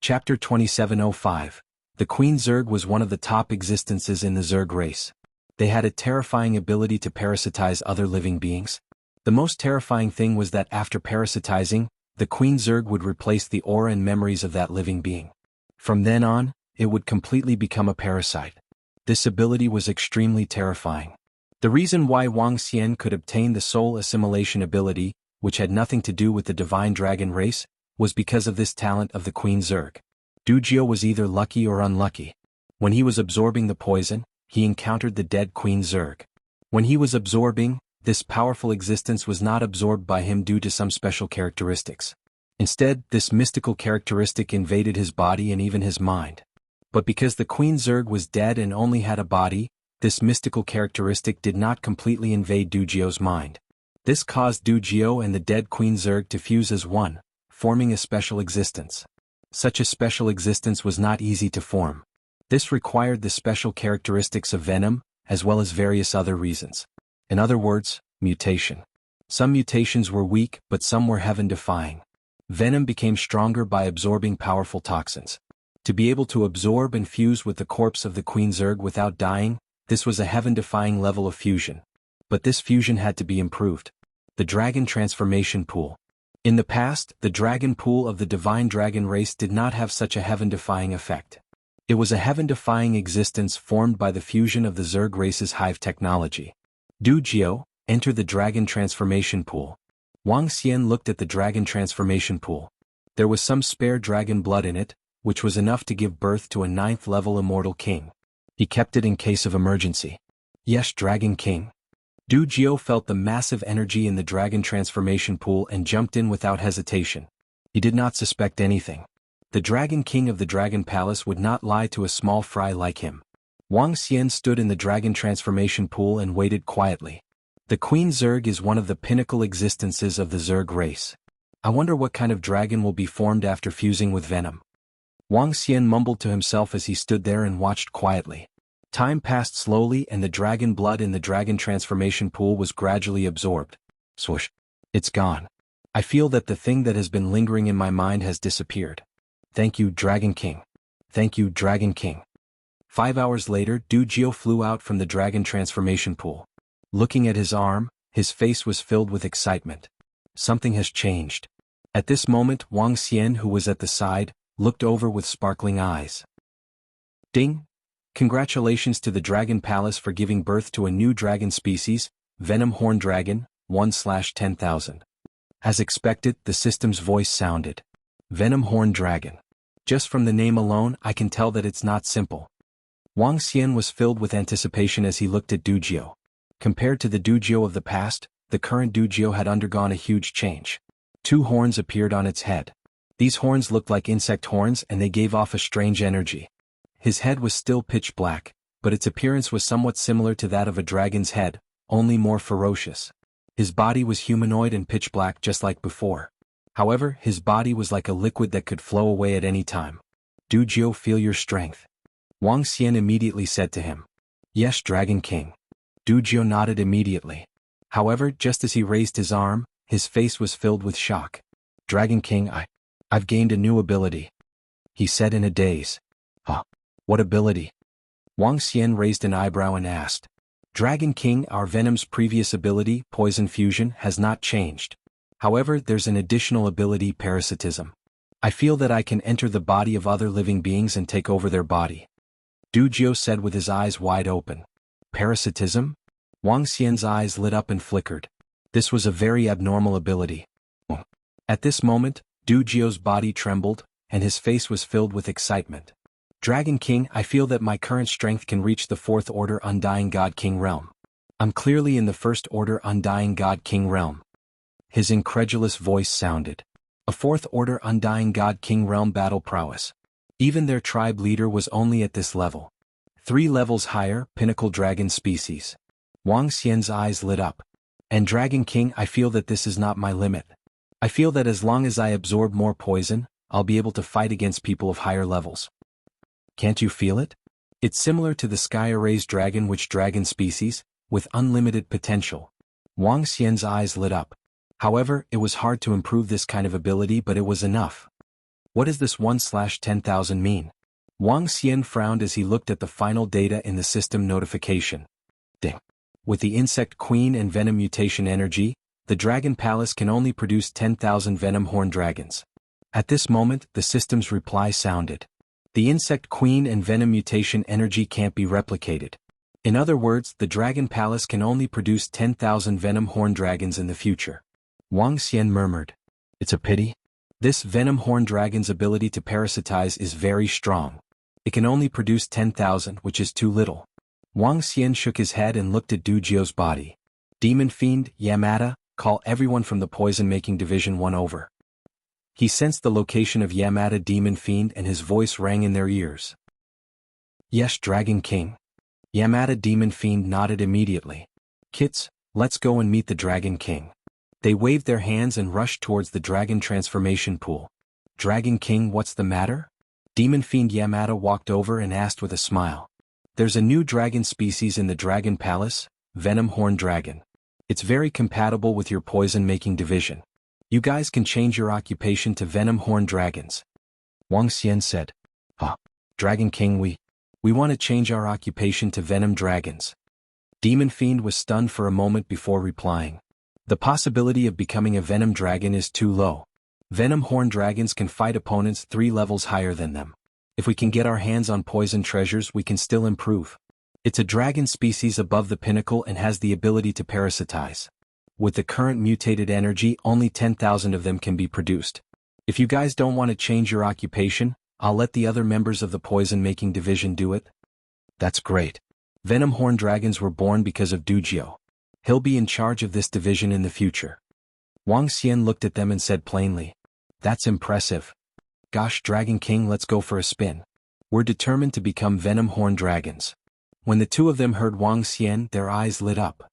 Chapter 2705. The Queen Zerg was one of the top existences in the Zerg race. They had a terrifying ability to parasitize other living beings. The most terrifying thing was that after parasitizing, the Queen Zerg would replace the aura and memories of that living being. From then on, it would completely become a parasite. This ability was extremely terrifying. The reason why Wang Xian could obtain the soul assimilation ability, which had nothing to do with the divine dragon race, was because of this talent of the Queen Zerg. Dujio was either lucky or unlucky. When he was absorbing the poison, he encountered the dead Queen Zerg. When he was absorbing, this powerful existence was not absorbed by him due to some special characteristics. Instead, this mystical characteristic invaded his body and even his mind. But because the Queen Zerg was dead and only had a body, this mystical characteristic did not completely invade Dujio's mind. This caused Dujio and the dead Queen Zerg to fuse as one, forming a special existence. Such a special existence was not easy to form. This required the special characteristics of venom, as well as various other reasons. In other words, mutation. Some mutations were weak, but some were heaven-defying. Venom became stronger by absorbing powerful toxins. To be able to absorb and fuse with the corpse of the Queen Zerg without dying, this was a heaven-defying level of fusion. But this fusion had to be improved. The Dragon Transformation Pool. In the past, the Dragon Pool of the Divine Dragon race did not have such a heaven-defying effect. It was a heaven-defying existence formed by the fusion of the Zerg race's hive technology. Dujio, enter the Dragon Transformation Pool. Wang Xian looked at the Dragon Transformation Pool. There was some spare dragon blood in it, which was enough to give birth to a 9th-level immortal king. He kept it in case of emergency. Yes, Dragon King. Dujio felt the massive energy in the Dragon Transformation Pool and jumped in without hesitation. He did not suspect anything. The Dragon King of the Dragon Palace would not lie to a small fry like him. Wang Xian stood in the Dragon Transformation Pool and waited quietly. The Queen Zerg is one of the pinnacle existences of the Zerg race. I wonder what kind of dragon will be formed after fusing with venom. Wang Xian mumbled to himself as he stood there and watched quietly. Time passed slowly and the dragon blood in the Dragon Transformation Pool was gradually absorbed. Swoosh. It's gone. I feel that the thing that has been lingering in my mind has disappeared. Thank you, Dragon King. Thank you, Dragon King. 5 hours later, Dujio flew out from the Dragon Transformation Pool. Looking at his arm, his face was filled with excitement. Something has changed. At this moment, Wang Xian, who was at the side, looked over with sparkling eyes. Ding! Congratulations to the Dragon Palace for giving birth to a new dragon species, Venom Horn Dragon, 1/10,000. As expected, the system's voice sounded. Venom Horn Dragon. Just from the name alone, I can tell that it's not simple. Wang Xian was filled with anticipation as he looked at Dujio. Compared to the Dujio of the past, the current Dujio had undergone a huge change. 2 horns appeared on its head. These horns looked like insect horns and they gave off a strange energy. His head was still pitch black, but its appearance was somewhat similar to that of a dragon's head, only more ferocious. His body was humanoid and pitch black just like before. However, his body was like a liquid that could flow away at any time. Dujio, feel your strength. Wang Xian immediately said to him. Yes, Dragon King. Dujio nodded immediately. However, just as he raised his arm, his face was filled with shock. Dragon King, I've gained a new ability. He said in a daze. Huh? What ability? Wang Xian raised an eyebrow and asked. Dragon King, our Venom's previous ability, Poison Fusion, has not changed. However, there's an additional ability, Parasitism. I feel that I can enter the body of other living beings and take over their body. Dujio said with his eyes wide open. Parasitism? Wang Xian's eyes lit up and flickered. This was a very abnormal ability. At this moment, Dujio's body trembled, and his face was filled with excitement. Dragon King, I feel that my current strength can reach the 4th Order Undying God King realm. I'm clearly in the 1st Order Undying God King realm. His incredulous voice sounded. A 4th Order Undying God King realm battle prowess. Even their tribe leader was only at this level. 3 levels higher, pinnacle dragon species. Wang Xian's eyes lit up. And Dragon King, I feel that this is not my limit. I feel that as long as I absorb more poison, I'll be able to fight against people of higher levels. Can't you feel it? It's similar to the Sky Array's dragon, which dragon species, with unlimited potential. Wang Xian's eyes lit up. However, it was hard to improve this kind of ability, but it was enough. What does this 1/10,000 mean? Wang Xian frowned as he looked at the final data in the system notification. Ding. With the Insect Queen and Venom Mutation energy, the Dragon Palace can only produce 10,000 Venom Horn Dragons. At this moment, the system's reply sounded. The Insect Queen and Venom Mutation energy can't be replicated. In other words, the Dragon Palace can only produce 10,000 Venom Horn Dragons in the future. Wang Xian murmured. It's a pity. This Venom Horn Dragon's ability to parasitize is very strong. It can only produce 10,000, which is too little. Wang Xian shook his head and looked at Dujio's body. Demon Fiend, Yamada, call everyone from the poison-making division 1 over. He sensed the location of Yamada Demon Fiend and his voice rang in their ears. Yes, Dragon King. Yamada Demon Fiend nodded immediately. Kits, let's go and meet the Dragon King. They waved their hands and rushed towards the Dragon Transformation Pool. Dragon King, what's the matter? Demon Fiend Yamada walked over and asked with a smile. There's a new dragon species in the Dragon Palace, Venom Horn Dragon. It's very compatible with your poison-making division. You guys can change your occupation to Venom Horn Dragons. Wang Xian said. Dragon King, we want to change our occupation to Venom Dragons. Demon Fiend was stunned for a moment before replying. The possibility of becoming a Venom Dragon is too low. Venom Horn Dragons can fight opponents 3 levels higher than them. If we can get our hands on poison treasures, we can still improve. It's a dragon species above the pinnacle and has the ability to parasitize. With the current mutated energy, only 10,000 of them can be produced. If you guys don't want to change your occupation, I'll let the other members of the poison-making division do it. That's great. Venom Horn Dragons were born because of Dujio. He'll be in charge of this division in the future. Wang Xian looked at them and said plainly. That's impressive. Gosh, Dragon King, let's go for a spin. We're determined to become Venom Horn Dragons. When the two of them heard Wang Xian, their eyes lit up.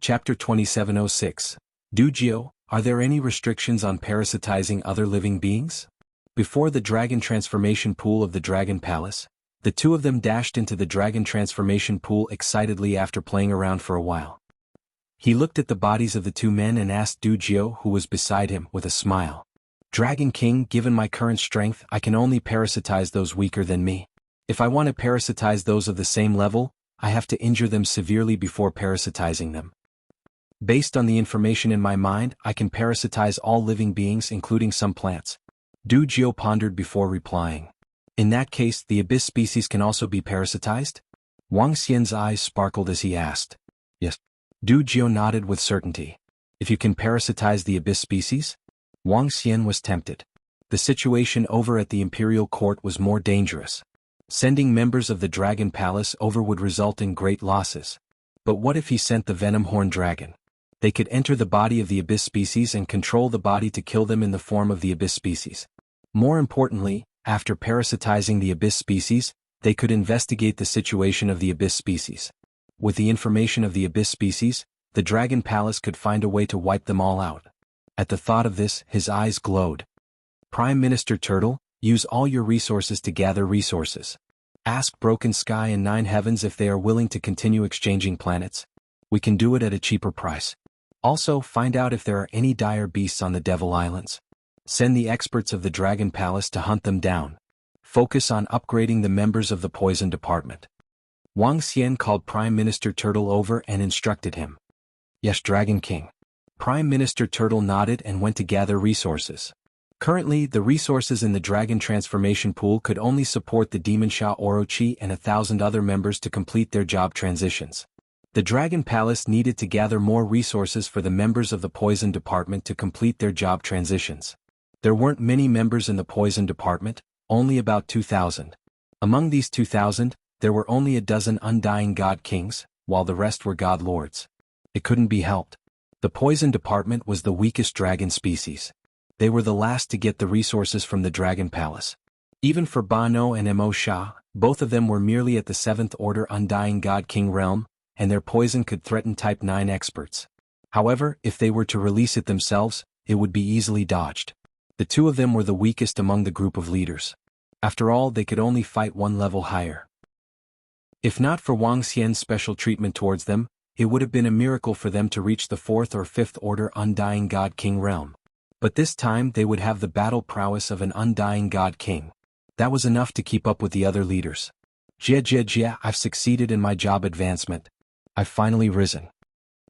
Chapter 2706. Dujio, are there any restrictions on parasitizing other living beings? Before the Dragon Transformation Pool of the Dragon Palace, the two of them dashed into the Dragon Transformation Pool excitedly after playing around for a while. He looked at the bodies of the two men and asked Dujio, who was beside him, with a smile. Dragon King, given my current strength, I can only parasitize those weaker than me. If I want to parasitize those of the same level, I have to injure them severely before parasitizing them. Based on the information in my mind, I can parasitize all living beings including some plants. Dujio pondered before replying. In that case, the abyss species can also be parasitized? Wang Xian's eyes sparkled as he asked. Yes. Dujio nodded with certainty. If you can parasitize the abyss species? Wang Xian was tempted. The situation over at the Imperial Court was more dangerous. Sending members of the Dragon Palace over would result in great losses. But what if he sent the Venom Horn Dragon? They could enter the body of the abyss species and control the body to kill them in the form of the abyss species. More importantly, after parasitizing the abyss species, they could investigate the situation of the abyss species. With the information of the abyss species, the Dragon Palace could find a way to wipe them all out. At the thought of this, his eyes glowed. Prime Minister Turtle, use all your resources to gather resources. Ask Broken Sky and Nine Heavens if they are willing to continue exchanging planets. We can do it at a cheaper price. Also, find out if there are any dire beasts on the Devil Islands. Send the experts of the Dragon Palace to hunt them down. Focus on upgrading the members of the Poison Department. Wang Xian called Prime Minister Turtle over and instructed him. Yes, Dragon King. Prime Minister Turtle nodded and went to gather resources. Currently, the resources in the Dragon Transformation Pool could only support the Demon Sha Orochi and 1,000 other members to complete their job transitions. The Dragon Palace needed to gather more resources for the members of the Poison Department to complete their job transitions. There weren't many members in the Poison Department, only about 2,000. Among these 2,000, there were only a dozen undying God Kings, while the rest were God Lords. It couldn't be helped. The Poison Department was the weakest dragon species. They were the last to get the resources from the Dragon Palace. Even for Bano and Mo Sha, both of them were merely at the 7th Order Undying God King realm, and their poison could threaten Type 9 experts. However, if they were to release it themselves, it would be easily dodged. The two of them were the weakest among the group of leaders. After all, they could only fight 1 level higher. If not for Wang Xian's special treatment towards them, it would have been a miracle for them to reach the 4th or 5th Order Undying God King realm. But this time they would have the battle prowess of an undying god king. That was enough to keep up with the other leaders. Jia, I've succeeded in my job advancement. I've finally risen.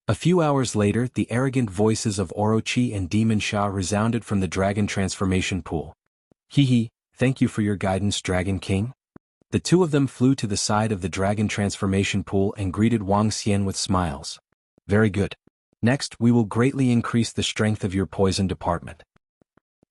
A few hours later, the arrogant voices of Orochi and Demon Sha resounded from the dragon transformation pool. Thank you for your guidance, Dragon King. The two of them flew to the side of the dragon transformation pool and greeted Wang Xian with smiles. Very good. Next, we will greatly increase the strength of your poison department.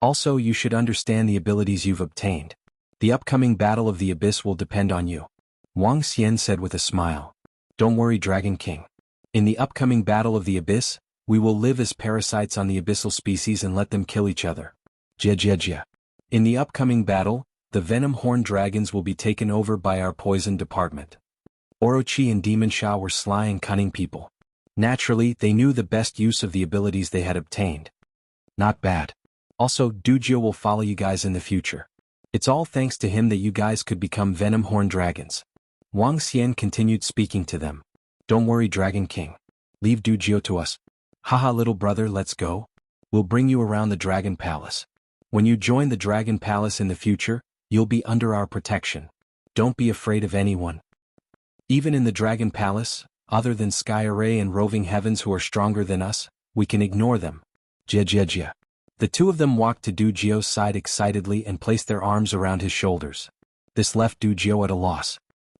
Also, you should understand the abilities you've obtained. The upcoming battle of the abyss will depend on you. Wang Xian said with a smile. Don't worry, Dragon King. In the upcoming battle of the abyss, we will live as parasites on the abyssal species and let them kill each other. Jia. In the upcoming battle, the venom horn dragons will be taken over by our poison department. Orochi and Demon Sha were sly and cunning people. Naturally, they knew the best use of the abilities they had obtained. Not bad. Also, Dujio will follow you guys in the future. It's all thanks to him that you guys could become venom horn dragons. Wang Xian continued speaking to them. Don't worry, Dragon King. Leave Dujio to us. Haha, little brother, let's go. We'll bring you around the Dragon Palace. When you join the Dragon Palace in the future, you'll be under our protection. Don't be afraid of anyone. Even in the Dragon Palace, other than Sky Array and Roving Heavens who are stronger than us, we can ignore them. Jia. The two of them walked to Dujio's side excitedly and placed their arms around his shoulders. This left Dujio at a loss.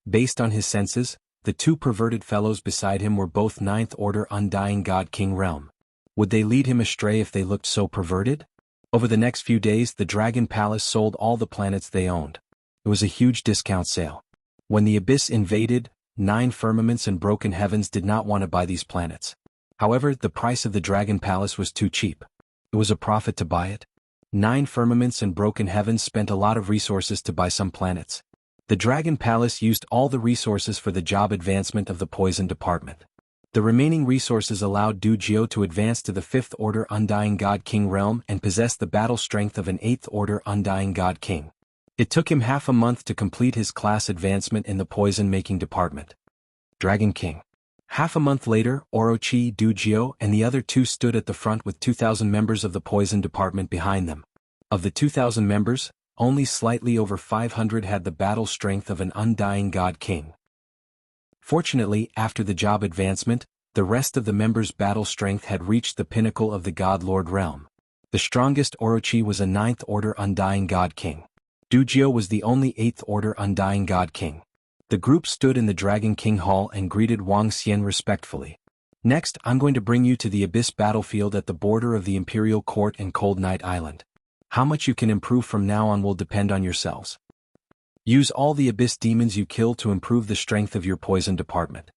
Based on his senses, the two perverted fellows beside him were both Ninth Order Undying God King realm. Would they lead him astray if they looked so perverted? Over the next few days, the Dragon Palace sold all the planets they owned. It was a huge discount sale. When the Abyss invaded, 9 firmaments and Broken Heavens did not want to buy these planets. However, the price of the Dragon Palace was too cheap. It was a profit to buy it. 9 firmaments and Broken Heavens spent a lot of resources to buy some planets. The Dragon Palace used all the resources for the job advancement of the poison department. The remaining resources allowed Dujio to advance to the 5th Order Undying God King realm and possess the battle strength of an 8th Order Undying God King. It took him half a month to complete his class advancement in the poison-making department. Dragon King. Half a month later, Orochi, Dujio, and the other two stood at the front with 2,000 members of the poison department behind them. Of the 2,000 members, only slightly over 500 had the battle strength of an Undying God King. Fortunately, after the job advancement, the rest of the members' battle strength had reached the pinnacle of the God Lord realm. The strongest Orochi was a 9th Order Undying God King. Dujio was the only 8th Order Undying God King. The group stood in the Dragon King Hall and greeted Wang Xian respectfully. Next, I'm going to bring you to the Abyss battlefield at the border of the Imperial Court and Cold Night Island. How much you can improve from now on will depend on yourselves. Use all the Abyss demons you kill to improve the strength of your poison department.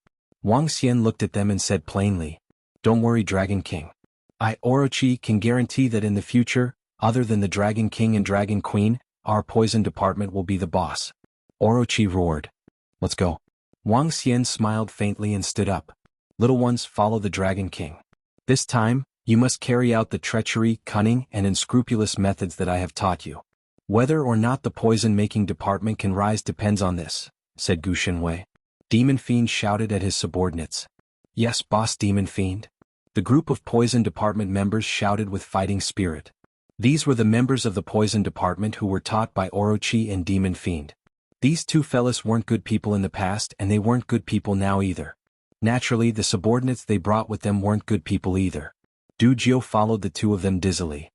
Wang Xian looked at them and said plainly, Don't worry, Dragon King. I, Orochi, can guarantee that in the future, other than the Dragon King and Dragon Queen, our poison department will be the boss. Orochi roared. Let's go. Wang Xian smiled faintly and stood up. Little ones, follow the Dragon King. This time, you must carry out the treachery, cunning, and unscrupulous methods that I have taught you. Whether or not the poison-making department can rise depends on this, said Gu Shenwei. Demon Fiend shouted at his subordinates. Yes, boss Demon Fiend. The group of poison department members shouted with fighting spirit. These were the members of the poison department who were taught by Orochi and Demon Fiend. These two fellas weren't good people in the past and they weren't good people now either. Naturally, the subordinates they brought with them weren't good people either. Dujio followed the two of them dizzily.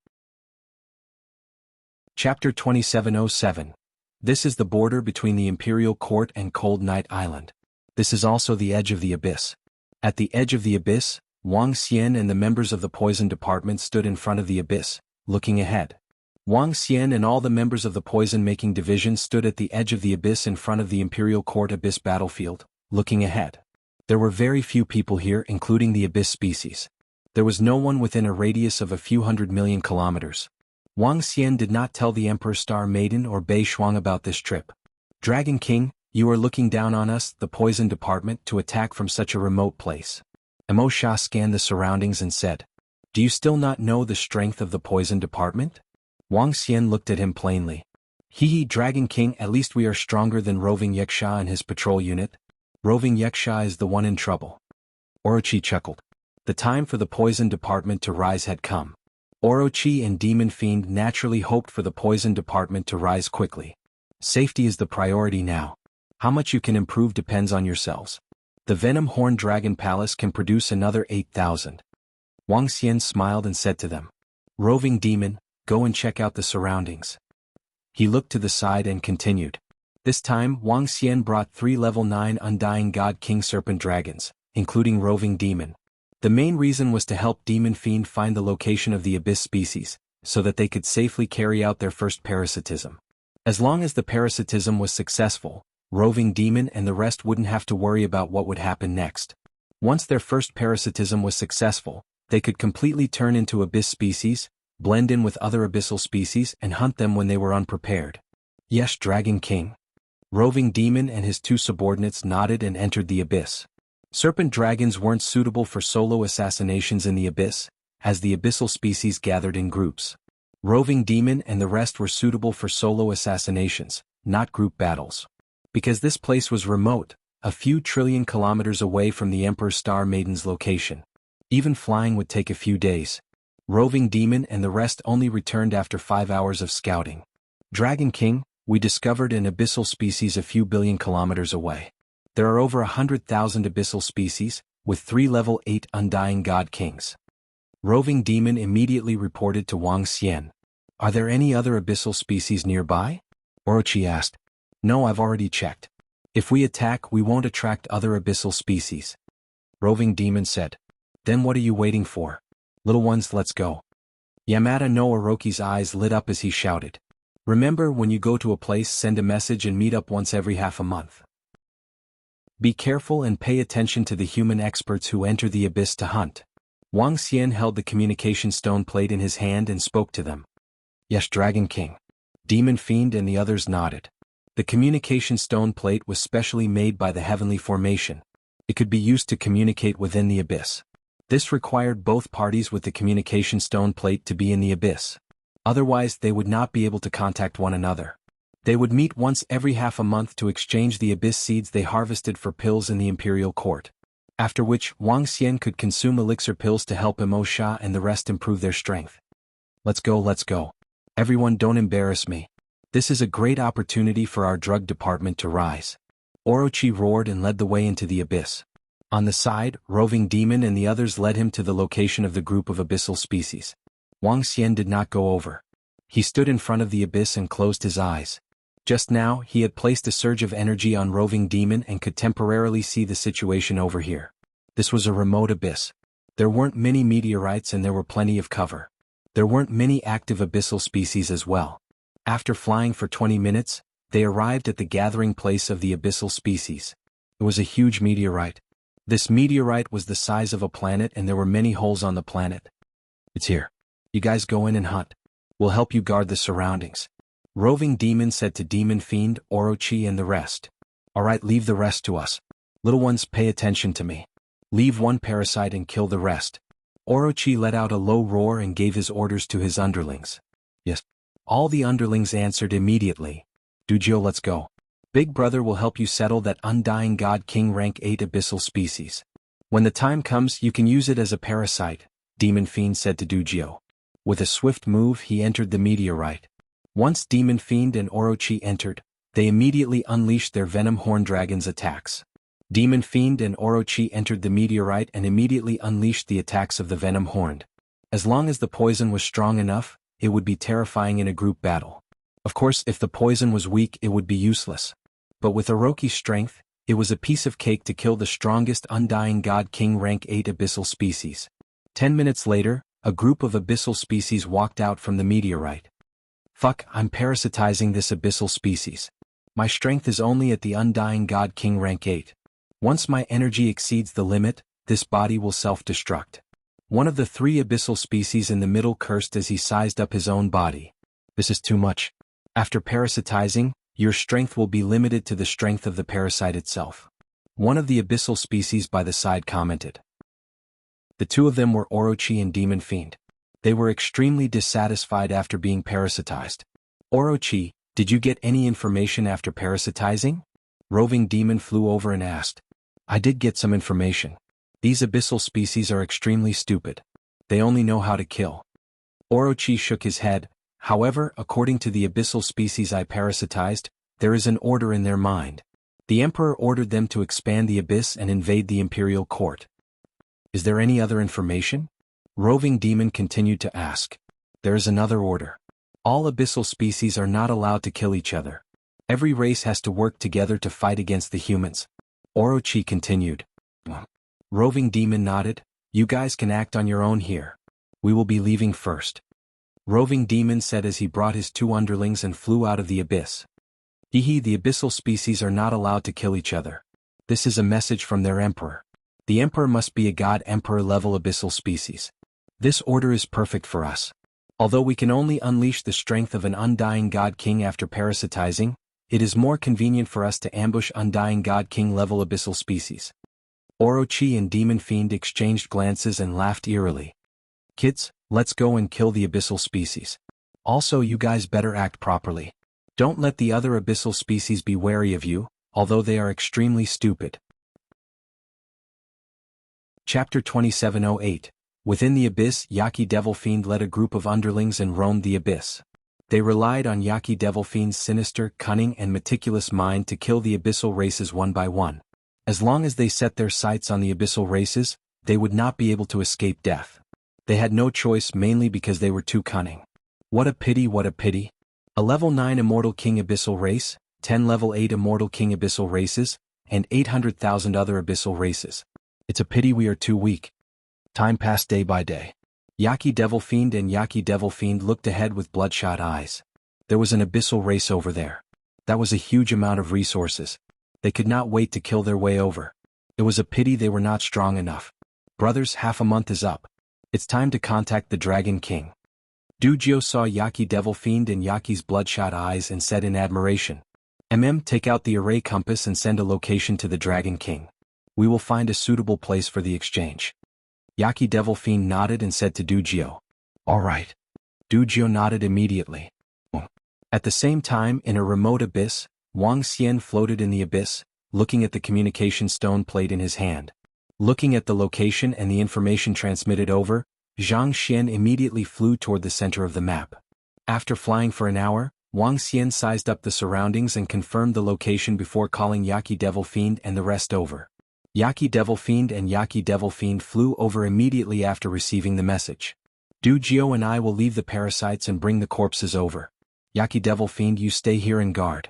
Chapter 2707. This is the border between the Imperial Court and Cold Night Island. This is also the edge of the abyss. At the edge of the abyss, Wang Xian and the members of the poison department stood in front of the abyss, looking ahead. Wang Xian and all the members of the poison-making division stood at the edge of the abyss in front of the Imperial Court Abyss battlefield, looking ahead. There were very few people here, including the abyss species. There was no one within a radius of a few 100 million kilometers. Wang Xian did not tell the Emperor Star Maiden or Bei Shuang about this trip. Dragon King, you are looking down on us, the poison department, to attack from such a remote place. Emo Sha scanned the surroundings and said, Do you still not know the strength of the poison department? Wang Xian looked at him plainly. Dragon King, at least we are stronger than Roving Wuxia and his patrol unit. Roving Wuxia is the one in trouble. Orochi chuckled. The time for the poison department to rise had come. Orochi and Demon Fiend naturally hoped for the poison department to rise quickly. Safety is the priority now. How much you can improve depends on yourselves. The Venom Horn Dragon Palace can produce another 8,000. Wang Xian smiled and said to them, "Roving Demon, go and check out the surroundings." He looked to the side and continued. This time Wang Xian brought 3 level 9 Undying God King Serpent Dragons, including Roving Demon. The main reason was to help Demon Fiend find the location of the Abyss species, so that they could safely carry out their first parasitism. As long as the parasitism was successful, Roving Demon and the rest wouldn't have to worry about what would happen next. Once their first parasitism was successful, they could completely turn into Abyss species, blend in with other abyssal species and hunt them when they were unprepared. Yes, Dragon King. Roving Demon and his 2 subordinates nodded and entered the Abyss. Serpent dragons weren't suitable for solo assassinations in the Abyss, as the abyssal species gathered in groups. Roving Demon and the rest were suitable for solo assassinations, not group battles. Because this place was remote, a few trillion kilometers away from the Emperor Star Maiden's location. Even flying would take a few days. Roving Demon and the rest only returned after 5 hours of scouting. Dragon King, we discovered an abyssal species a few billion kilometers away. There are over 100,000 abyssal species, with 3 level 8 Undying God Kings. Roving Demon immediately reported to Wang Xian. Are there any other abyssal species nearby? Orochi asked. No, I've already checked. If we attack, we won't attract other abyssal species. Roving Demon said. Then what are you waiting for? Little ones, let's go. Yamada no Orochi's eyes lit up as he shouted. Remember, when you go to a place, send a message and meet up once every half a month. Be careful and pay attention to the human experts who enter the abyss to hunt. Wang Xian held the communication stone plate in his hand and spoke to them. Yes, Dragon King. Demon Fiend and the others nodded. The communication stone plate was specially made by the Heavenly Formation. It could be used to communicate within the abyss. This required both parties with the communication stone plate to be in the abyss. Otherwise, they would not be able to contact one another. They would meet once every half a month to exchange the abyss seeds they harvested for pills in the imperial court. After which, Wang Xian could consume elixir pills to help Sha and the rest improve their strength. Let's go, let's go. Everyone, don't embarrass me. This is a great opportunity for our drug department to rise. Orochi roared and led the way into the abyss. On the side, Roving Demon and the others led him to the location of the group of abyssal species. Wang Xian did not go over. He stood in front of the abyss and closed his eyes. Just now, he had placed a surge of energy on Roving Demon and could temporarily see the situation over here. This was a remote abyss. There weren't many meteorites and there were plenty of cover. There weren't many active abyssal species as well. After flying for 20 minutes, they arrived at the gathering place of the abyssal species. It was a huge meteorite. This meteorite was the size of a planet and there were many holes on the planet. It's here. You guys go in and hunt. We'll help you guard the surroundings. Roving Demon said to Demon Fiend, Orochi and the rest. Alright, leave the rest to us. Little ones, pay attention to me. Leave one parasite and kill the rest. Orochi let out a low roar and gave his orders to his underlings. Yes. All the underlings answered immediately. Dujio, let's go. Big Brother will help you settle that Undying God King rank 8 abyssal species. When the time comes, you can use it as a parasite, Demon Fiend said to Dujio. With a swift move, he entered the meteorite. Once Demon Fiend and Orochi entered, they immediately unleashed their Venom Horn Dragon's attacks. Demon Fiend and Orochi entered the meteorite and immediately unleashed the attacks of the Venom Horned. As long as the poison was strong enough, it would be terrifying in a group battle. Of course, if the poison was weak, it would be useless. But with Orochi's strength, it was a piece of cake to kill the strongest Undying God King rank 8 abyssal species. 10 minutes later, a group of abyssal species walked out from the meteorite. Fuck, I'm parasitizing this abyssal species. My strength is only at the Undying God King rank 8. Once my energy exceeds the limit, this body will self-destruct. One of the 3 abyssal species in the middle cursed as he sized up his own body. This is too much. After parasitizing, your strength will be limited to the strength of the parasite itself. One of the abyssal species by the side commented. The 2 of them were Orochi and Demon Fiend. They were extremely dissatisfied after being parasitized. Orochi, did you get any information after parasitizing? Roving Demon flew over and asked. I did get some information. These abyssal species are extremely stupid. They only know how to kill. Orochi shook his head. However, according to the abyssal species I parasitized, there is an order in their mind. The Emperor ordered them to expand the abyss and invade the imperial court. Is there any other information? Roving Demon continued to ask. There is another order. All abyssal species are not allowed to kill each other. Every race has to work together to fight against the humans. Orochi continued. Roving Demon nodded. You guys can act on your own here. We will be leaving first. Roving Demon said as he brought his 2 underlings and flew out of the abyss. The abyssal species are not allowed to kill each other. This is a message from their emperor. The emperor must be a god emperor level abyssal species. This order is perfect for us. Although we can only unleash the strength of an undying god king after parasitizing, it is more convenient for us to ambush undying god king level abyssal species. Orochi and Demon Fiend exchanged glances and laughed eerily. Kids, let's go and kill the abyssal species. Also, you guys better act properly. Don't let the other abyssal species be wary of you, although they are extremely stupid. Chapter 2708. Within the abyss, Yaki Devil Fiend led a group of underlings and roamed the abyss. They relied on Yaki Devil Fiend's sinister, cunning and meticulous mind to kill the abyssal races one by one. As long as they set their sights on the abyssal races, they would not be able to escape death. They had no choice mainly because they were too cunning. What a pity, what a pity. A level 9 Immortal King Abyssal race, 10 level 8 Immortal King Abyssal races, and 800,000 other abyssal races. It's a pity we are too weak. Time passed day by day. Yaki Devil Fiend and Yaki Devil Fiend looked ahead with bloodshot eyes. There was an abyssal race over there. That was a huge amount of resources. They could not wait to kill their way over. It was a pity they were not strong enough. Brothers, half a month is up. It's time to contact the Dragon King. Dujio saw Yaki Devil Fiend and Yaki's bloodshot eyes and said in admiration. Take out the array compass and send a location to the Dragon King. We will find a suitable place for the exchange. Yaki Devil Fiend nodded and said to Dujio. All right. Dujio nodded immediately. At the same time, in a remote abyss, Wang Xian floated in the abyss, looking at the communication stone plate in his hand. Looking at the location and the information transmitted over, Zhang Xian immediately flew toward the center of the map. After flying for an hour, Wang Xian sized up the surroundings and confirmed the location before calling Yaki Devil Fiend and the rest over. Yaki Devil Fiend and Yaki Devil Fiend flew over immediately after receiving the message. Dujio and I will leave the parasites and bring the corpses over. Yaki Devil Fiend, you stay here and guard.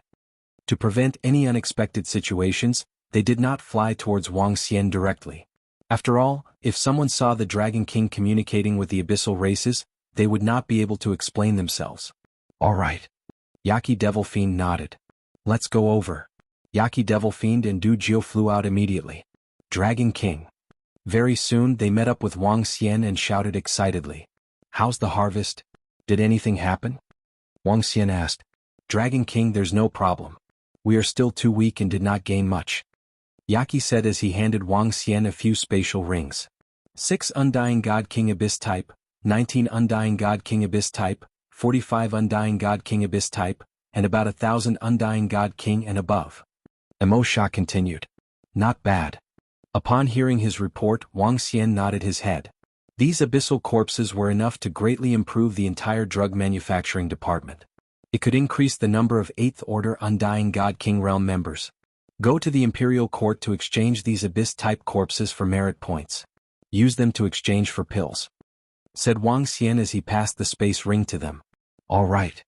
To prevent any unexpected situations, they did not fly towards Wang Xian directly. After all, if someone saw the Dragon King communicating with the abyssal races, they would not be able to explain themselves. All right. Yaki Devil Fiend nodded. Let's go over. Yaki Devil Fiend and Dujio flew out immediately. Dragon King. Very soon they met up with Wang Xian and shouted excitedly. How's the harvest? Did anything happen? Wang Xian asked. Dragon King, there's no problem. We are still too weak and did not gain much. Yaki said as he handed Wang Xian a few spatial rings. 6 Undying God King Abyss type, 19 Undying God King Abyss type, 45 Undying God King Abyss type, and about 1,000 Undying God King and above. Emosha continued. Not bad. Upon hearing his report, Wang Xian nodded his head. These abyssal corpses were enough to greatly improve the entire drug manufacturing department. It could increase the number of 8th Order Undying God King Realm members. Go to the Imperial Court to exchange these abyss-type corpses for merit points. Use them to exchange for pills. Said Wang Xian as he passed the space ring to them. All right.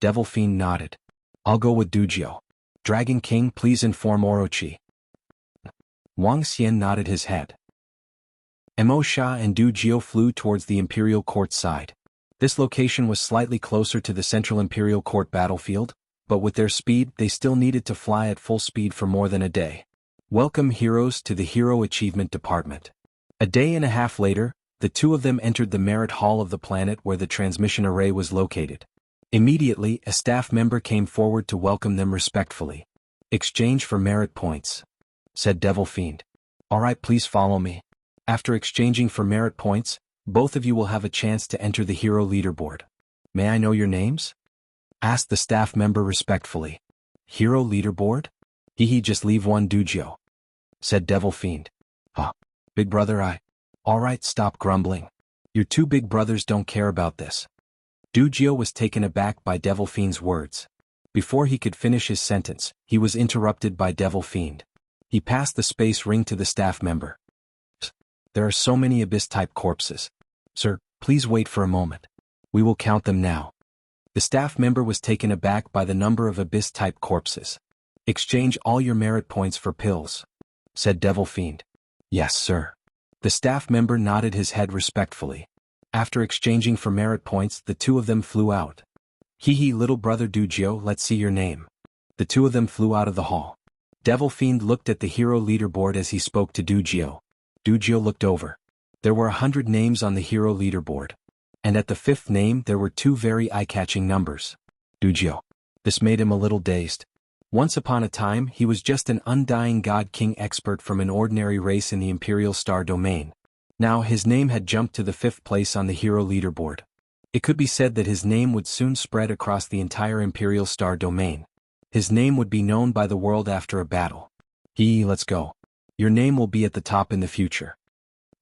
Devil Fiend nodded. I'll go with Dujio. Dragon King, please inform Orochi. Wang Xian nodded his head. Emosha and Dujio flew towards the Imperial Court side. This location was slightly closer to the central Imperial Court battlefield, but with their speed they still needed to fly at full speed for more than a day. Welcome heroes to the Hero Achievement Department. A day and a half later, the two of them entered the Merit Hall of the planet where the transmission array was located. Immediately, a staff member came forward to welcome them respectfully. Exchange for merit points, said Devil Fiend. All right, please follow me. After exchanging for merit points, both of you will have a chance to enter the hero leaderboard. May I know your names? Asked the staff member respectfully. Hero leaderboard? Just leave one, Dujio, said Devil Fiend. Huh. Big brother, Alright, stop grumbling. Your two big brothers don't care about this. Du Jiu was taken aback by Devil Fiend's words. Before he could finish his sentence, he was interrupted by Devil Fiend. He passed the space ring to the staff member. There are so many Abyss-type corpses. Sir, please wait for a moment. We will count them now. The staff member was taken aback by the number of Abyss-type corpses. Exchange all your merit points for pills, said Devil Fiend. Yes, sir. The staff member nodded his head respectfully. After exchanging for merit points, the two of them flew out. Hee little brother Du Jiu, let's see your name. The two of them flew out of the hall. Devil Fiend looked at the hero leaderboard as he spoke to Du Jiu. Du Jiu looked over. There were 100 names on the hero leaderboard. And at the 5th name there were 2 very eye-catching numbers. Du Jiu. This made him a little dazed. Once upon a time he was just an undying God King expert from an ordinary race in the Imperial Star domain. Now his name had jumped to the 5th place on the hero leaderboard. It could be said that his name would soon spread across the entire Imperial Star domain. His name would be known by the world after a battle. Let's go. Your name will be at the top in the future.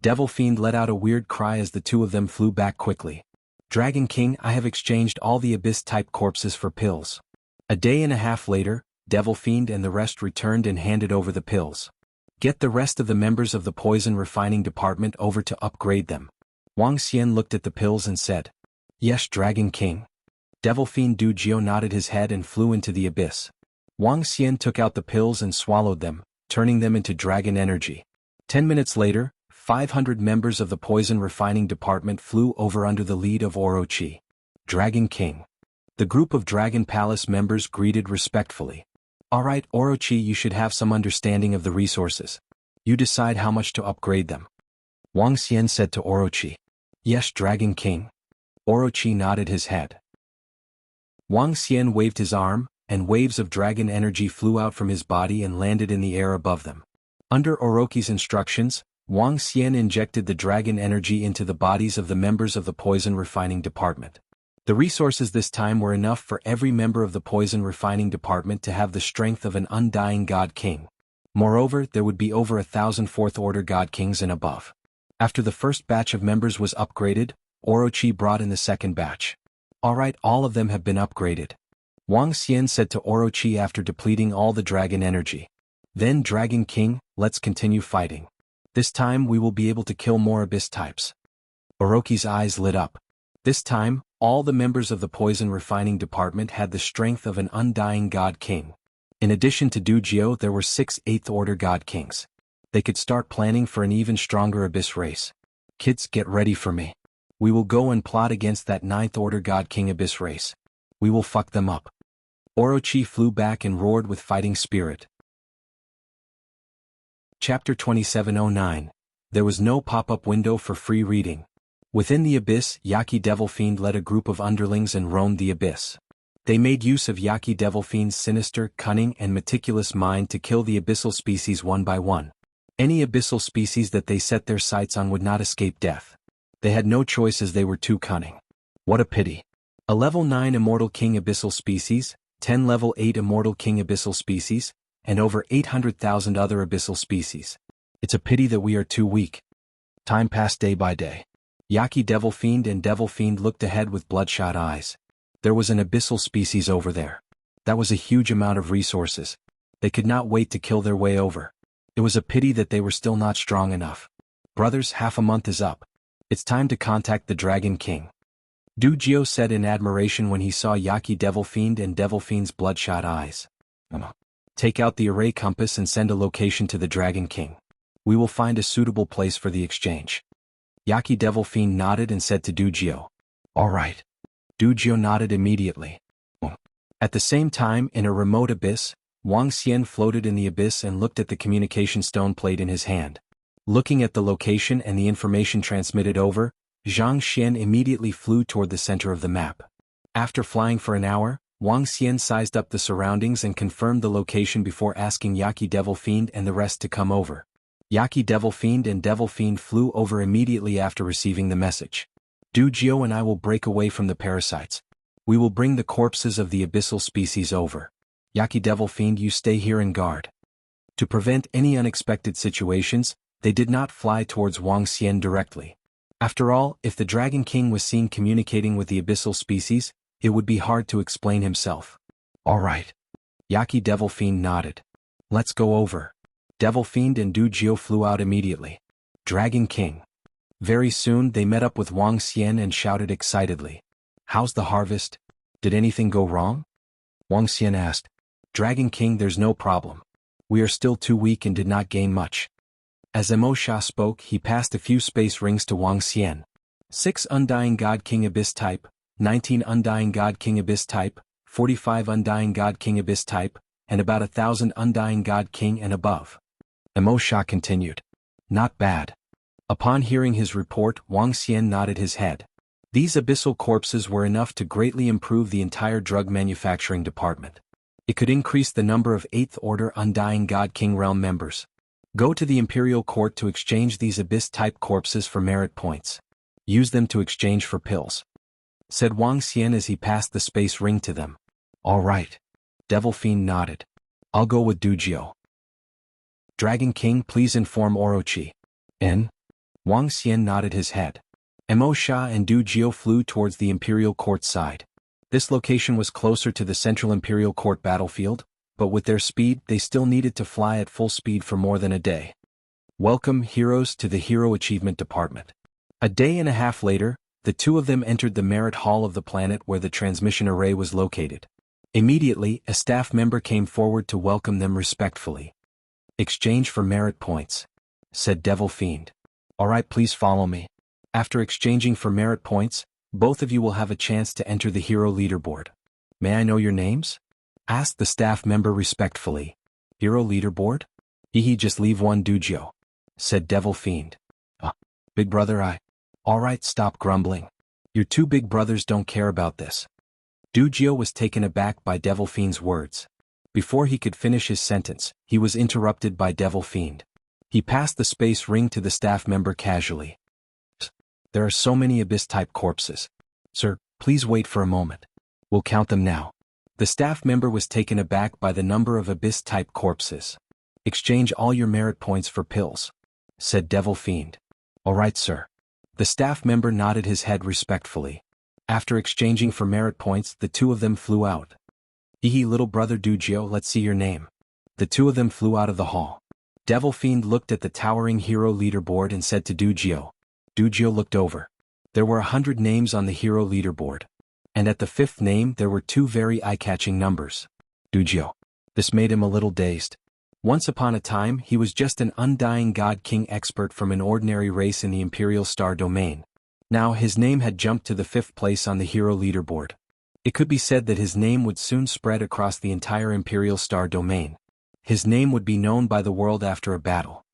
Devil Fiend let out a weird cry as the two of them flew back quickly. Dragon King, I have exchanged all the Abyss-type corpses for pills. A day and a half later, Devil Fiend and the rest returned and handed over the pills. Get the rest of the members of the poison refining department over to upgrade them. Wang Xian looked at the pills and said, Yes, Dragon King. Devil Fiend Du Jiu nodded his head and flew into the abyss. Wang Xian took out the pills and swallowed them, turning them into dragon energy. 10 minutes later, 500 members of the poison refining department flew over under the lead of Orochi. Dragon King. The group of Dragon Palace members greeted respectfully. Alright, Orochi, you should have some understanding of the resources. You decide how much to upgrade them. Wang Xian said to Orochi. Yes, Dragon King. Orochi nodded his head. Wang Xian waved his arm, and waves of dragon energy flew out from his body and landed in the air above them. Under Orochi's instructions, Wang Xian injected the dragon energy into the bodies of the members of the poison refining department. The resources this time were enough for every member of the poison refining department to have the strength of an undying God King. Moreover, there would be over 1,000 fourth-order God Kings and above. After the first batch of members was upgraded, Orochi brought in the second batch. Alright, all of them have been upgraded. Wang Xian said to Orochi after depleting all the dragon energy. Then Dragon King, let's continue fighting. This time we will be able to kill more Abyss types. Orochi's eyes lit up. This time, all the members of the poison refining department had the strength of an undying God King. In addition to Du Jiu, there were 6 8th-order God Kings. They could start planning for an even stronger Abyss race. Kids, get ready for me. We will go and plot against that 9th-order God King Abyss race. We will fuck them up. Orochi flew back and roared with fighting spirit. Chapter 2709. There was no pop-up window for free reading. Within the abyss, Yaki Devil Fiend led a group of underlings and roamed the abyss. They made use of Yaki Devil Fiend's sinister, cunning, and meticulous mind to kill the abyssal species one by one. Any abyssal species that they set their sights on would not escape death. They had no choice as they were too cunning. What a pity. A level 9 Immortal King abyssal species, 10 level 8 Immortal King abyssal species, and over 800,000 other abyssal species. It's a pity that we are too weak. Time passed day by day. Yaki Devil Fiend and Devil Fiend looked ahead with bloodshot eyes. There was an abyssal species over there. That was a huge amount of resources. They could not wait to kill their way over. It was a pity that they were still not strong enough. Brothers, half a month is up. It's time to contact the Dragon King. Du Jiu said in admiration when he saw Yaki Devil Fiend and Devil Fiend's bloodshot eyes. Take out the array compass and send a location to the Dragon King. We will find a suitable place for the exchange. Yaki Devil Fiend nodded and said to Du Jiu. Alright. Du Jiu nodded immediately. At the same time, in a remote abyss, Wang Xian floated in the abyss and looked at the communication stone plate in his hand. Looking at the location and the information transmitted over, Zhang Xian immediately flew toward the center of the map. After flying for an hour, Wang Xian sized up the surroundings and confirmed the location before asking Yaki Devil Fiend and the rest to come over. Yaki Devil Fiend and Devil Fiend flew over immediately after receiving the message. Du Jiu and I will break away from the parasites. We will bring the corpses of the abyssal species over. Yaki Devil Fiend, you stay here and guard. To prevent any unexpected situations, they did not fly towards Wang Xian directly. After all, if the Dragon King was seen communicating with the abyssal species, it would be hard to explain himself. All right. Yaki Devil Fiend nodded. Let's go over. Devil Fiend and Du Jiu flew out immediately. Dragon King. Very soon they met up with Wang Xian and shouted excitedly. How's the harvest? Did anything go wrong? Wang Xian asked. Dragon King, there's no problem. We are still too weak and did not gain much. As Emosha spoke, he passed a few space rings to Wang Xian. 6 Undying God King Abyss type, 19 Undying God King Abyss type, 45 Undying God King Abyss type, and about 1,000 Undying God King and above. Emosha continued. Not bad. Upon hearing his report, Wang Xian nodded his head. These abyssal corpses were enough to greatly improve the entire drug manufacturing department. It could increase the number of 8th Order Undying God King Realm members. Go to the Imperial Court to exchange these abyss-type corpses for merit points. Use them to exchange for pills, said Wang Xian as he passed the space ring to them. All right. Devil Fiend nodded. I'll go with Du Jiu. Dragon King, please inform Orochi. In? Wang Xian nodded his head. Emosha and Du Jiu flew towards the Imperial Court side. This location was closer to the Central Imperial Court battlefield, but with their speed they still needed to fly at full speed for more than a day. Welcome, heroes, to the Hero Achievement Department. A day and a half later, the two of them entered the Merit Hall of the planet where the transmission array was located. Immediately, a staff member came forward to welcome them respectfully. Exchange for merit points, said Devil Fiend. All right, please follow me. After exchanging for merit points, both of you will have a chance to enter the hero leaderboard. May I know your names? Asked the staff member respectfully. Hero leaderboard? Hehe, just leave one, Du Jiu, said Devil Fiend. Big brother, All right, stop grumbling. Your two big brothers don't care about this. Du Jiu was taken aback by Devil Fiend's words. Before he could finish his sentence, he was interrupted by Devil Fiend. He passed the space ring to the staff member casually. There are so many abyss-type corpses. Sir, please wait for a moment. We'll count them now. The staff member was taken aback by the number of abyss-type corpses. Exchange all your merit points for pills, said Devil Fiend. All right, sir. The staff member nodded his head respectfully. After exchanging for merit points, the two of them flew out. Hehe, little brother Du Jiu, let's see your name. The two of them flew out of the hall. Devil Fiend looked at the towering hero leaderboard and said to Du Jiu. Du Jiu looked over. There were 100 names on the hero leaderboard. And at the 5th name there were 2 very eye-catching numbers. Du Jiu. This made him a little dazed. Once upon a time he was just an Undying God King expert from an ordinary race in the Imperial Star domain. Now his name had jumped to the 5th place on the hero leaderboard. It could be said that his name would soon spread across the entire Imperial Star domain. His name would be known by the world after a battle.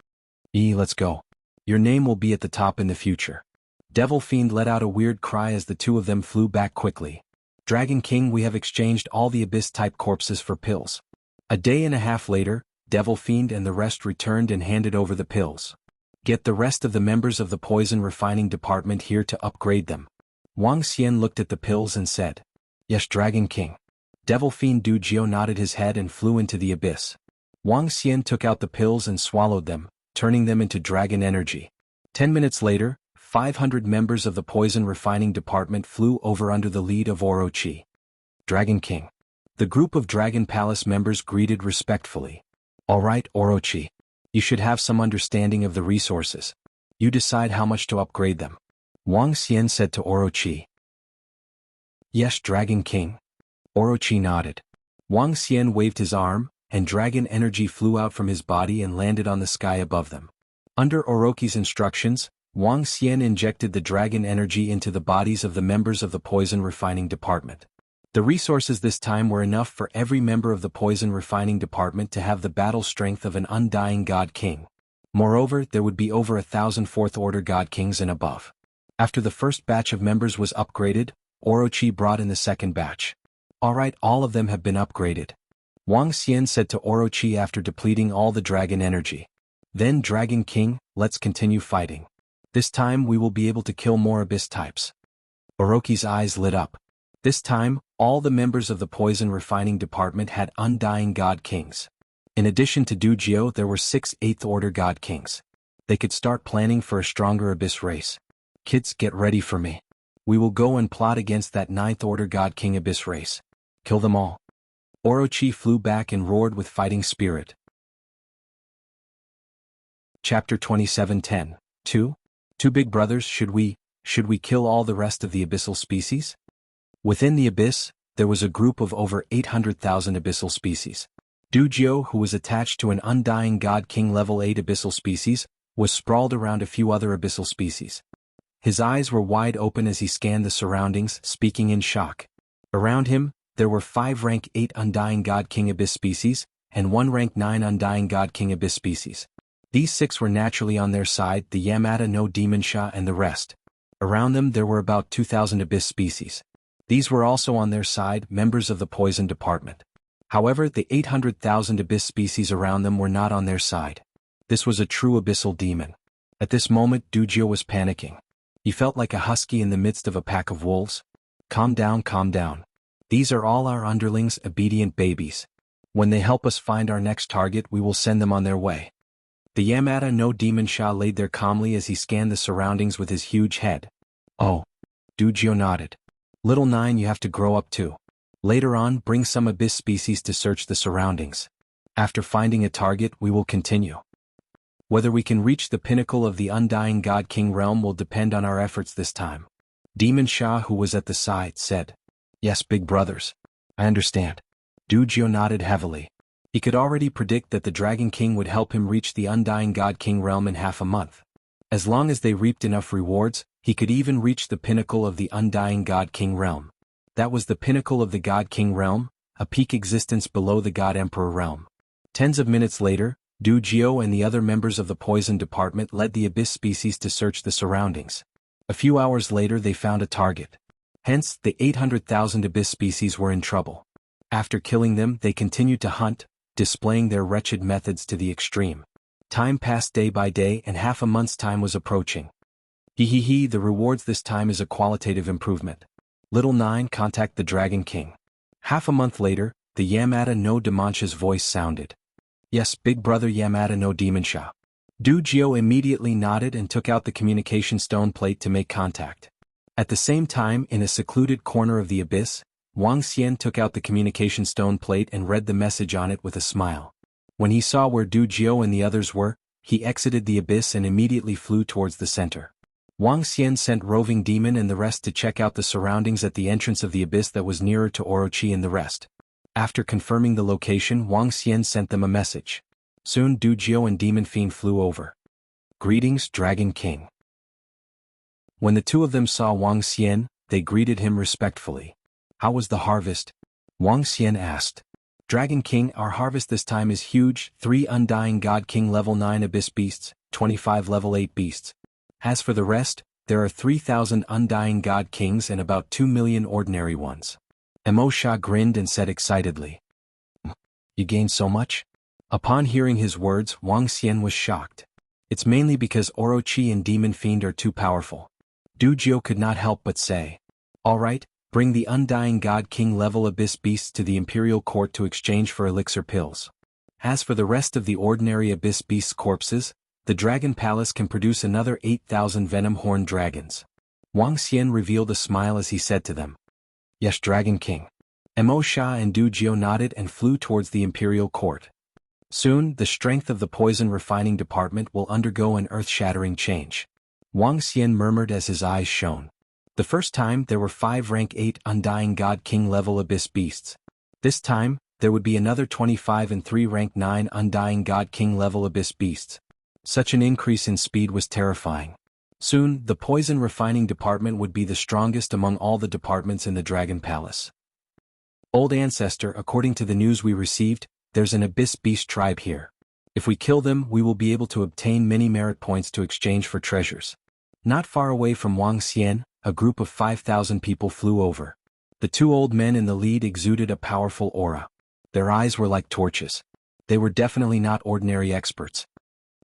Let's go. Your name will be at the top in the future. Devil Fiend let out a weird cry as the two of them flew back quickly. Dragon King, we have exchanged all the abyss-type corpses for pills. A day and a half later, Devil Fiend and the rest returned and handed over the pills. Get the rest of the members of the poison refining department here to upgrade them. Wang Xian looked at the pills and said, Yes, Dragon King. Devil Fiend Du Jiu nodded his head and flew into the abyss. Wang Xian took out the pills and swallowed them, turning them into dragon energy. 10 minutes later, 500 members of the poison refining department flew over under the lead of Orochi. Dragon King. The group of Dragon Palace members greeted respectfully. All right, Orochi. You should have some understanding of the resources. You decide how much to upgrade them. Wang Xian said to Orochi. Yes, Dragon King. Orochi nodded. Wang Xian waved his arm, and dragon energy flew out from his body and landed on the sky above them. Under Orochi's instructions, Wang Xian injected the dragon energy into the bodies of the members of the poison refining department. The resources this time were enough for every member of the poison refining department to have the battle strength of an Undying God King. Moreover, there would be over 1,000 4th Order God Kings and above. After the first batch of members was upgraded, Orochi brought in the second batch. All right, all of them have been upgraded. Wang Xian said to Orochi after depleting all the dragon energy. Then, Dragon King, let's continue fighting. This time we will be able to kill more abyss types. Orochi's eyes lit up. This time, all the members of the poison refining department had Undying God Kings. In addition to Du Jiu, there were 6 8th Order God Kings. They could start planning for a stronger abyss race. Kids, get ready for me. We will go and plot against that Ninth Order God King Abyss race. Kill them all. Orochi flew back and roared with fighting spirit. Chapter 27:10. 2. Two big brothers. Should we kill all the rest of the abyssal species? Within the abyss, there was a group of over 800,000 abyssal species. Dujio, who was attached to an undying God King level 8 abyssal species, was sprawled around a few other abyssal species. His eyes were wide open as he scanned the surroundings, speaking in shock. Around him, there were 5 rank 8 undying God King abyss species, and 1 rank 9 undying God King abyss species. These 6 were naturally on their side, the Yamata no Demonsha and the rest. Around them there were about 2,000 abyss species. These were also on their side, members of the poison department. However, the 800,000 abyss species around them were not on their side. This was a true abyssal demon. At this moment Dujio was panicking. He felt like a husky in the midst of a pack of wolves. Calm down, calm down. These are all our underlings, obedient babies. When they help us find our next target, we will send them on their way. The Yamata no Demonsha laid there calmly as he scanned the surroundings with his huge head. Oh. Dujio nodded. Little 9, you have to grow up too. Later on, bring some abyss species to search the surroundings. After finding a target, we will continue. Whether we can reach the pinnacle of the undying God King realm will depend on our efforts this time. Demonsha, who was at the side, said. Yes, big brothers. I understand. Dujio nodded heavily. He could already predict that the Dragon King would help him reach the undying God King realm in half a month. As long as they reaped enough rewards, he could even reach the pinnacle of the undying God King realm. That was the pinnacle of the God King realm, a peak existence below the God Emperor realm. Tens of minutes later, Dujio and the other members of the poison department led the abyss species to search the surroundings. A few hours later they found a target. Hence, the 800,000 abyss species were in trouble. After killing them, they continued to hunt, displaying their wretched methods to the extreme. Time passed day by day and half a month's time was approaching. The rewards this time is a qualitative improvement. Little 9, contact the Dragon King. Half a month later, the Yamata no Demonsha's voice sounded. Yes, big brother Yamata no Demonsha. Dujio immediately nodded and took out the communication stone plate to make contact. At the same time, in a secluded corner of the abyss, Wang Xian took out the communication stone plate and read the message on it with a smile. When he saw where Dujio and the others were, he exited the abyss and immediately flew towards the center. Wang Xian sent Roving Demon and the rest to check out the surroundings at the entrance of the abyss that was nearer to Orochi and the rest. After confirming the location, Wang Xian sent them a message. Soon Dujio and Demon Fiend flew over. Greetings, Dragon King. When the two of them saw Wang Xian, they greeted him respectfully. How was the harvest? Wang Xian asked. Dragon King, our harvest this time is huge, 3 undying God King level 9 abyss beasts, 25 level 8 beasts. As for the rest, there are 3,000 undying God Kings and about 2 million ordinary ones. Emosha grinned and said excitedly. You gained so much? Upon hearing his words, Wang Xian was shocked. It's mainly because Orochi and Demon Fiend are too powerful. Dujio could not help but say. Alright, bring the undying God King level abyss beasts to the Imperial Court to exchange for elixir pills. As for the rest of the ordinary abyss beasts' corpses, the Dragon Palace can produce another 8,000 venom-horned dragons. Wang Xian revealed a smile as he said to them. Yes, Dragon King. Emosha and Dujio nodded and flew towards the Imperial Court. Soon, the strength of the poison refining department will undergo an earth-shattering change. Wang Xian murmured as his eyes shone. The first time there were 5 rank 8 undying God King level abyss beasts. This time, there would be another 25 and 3 rank 9 undying God King level abyss beasts. Such an increase in speed was terrifying. Soon, the poison refining department would be the strongest among all the departments in the Dragon Palace. Old Ancestor, according to the news we received, there's an abyss beast tribe here. If we kill them, we will be able to obtain many merit points to exchange for treasures. Not far away from Wang Xian, a group of 5,000 people flew over. The 2 old men in the lead exuded a powerful aura. Their eyes were like torches. They were definitely not ordinary experts.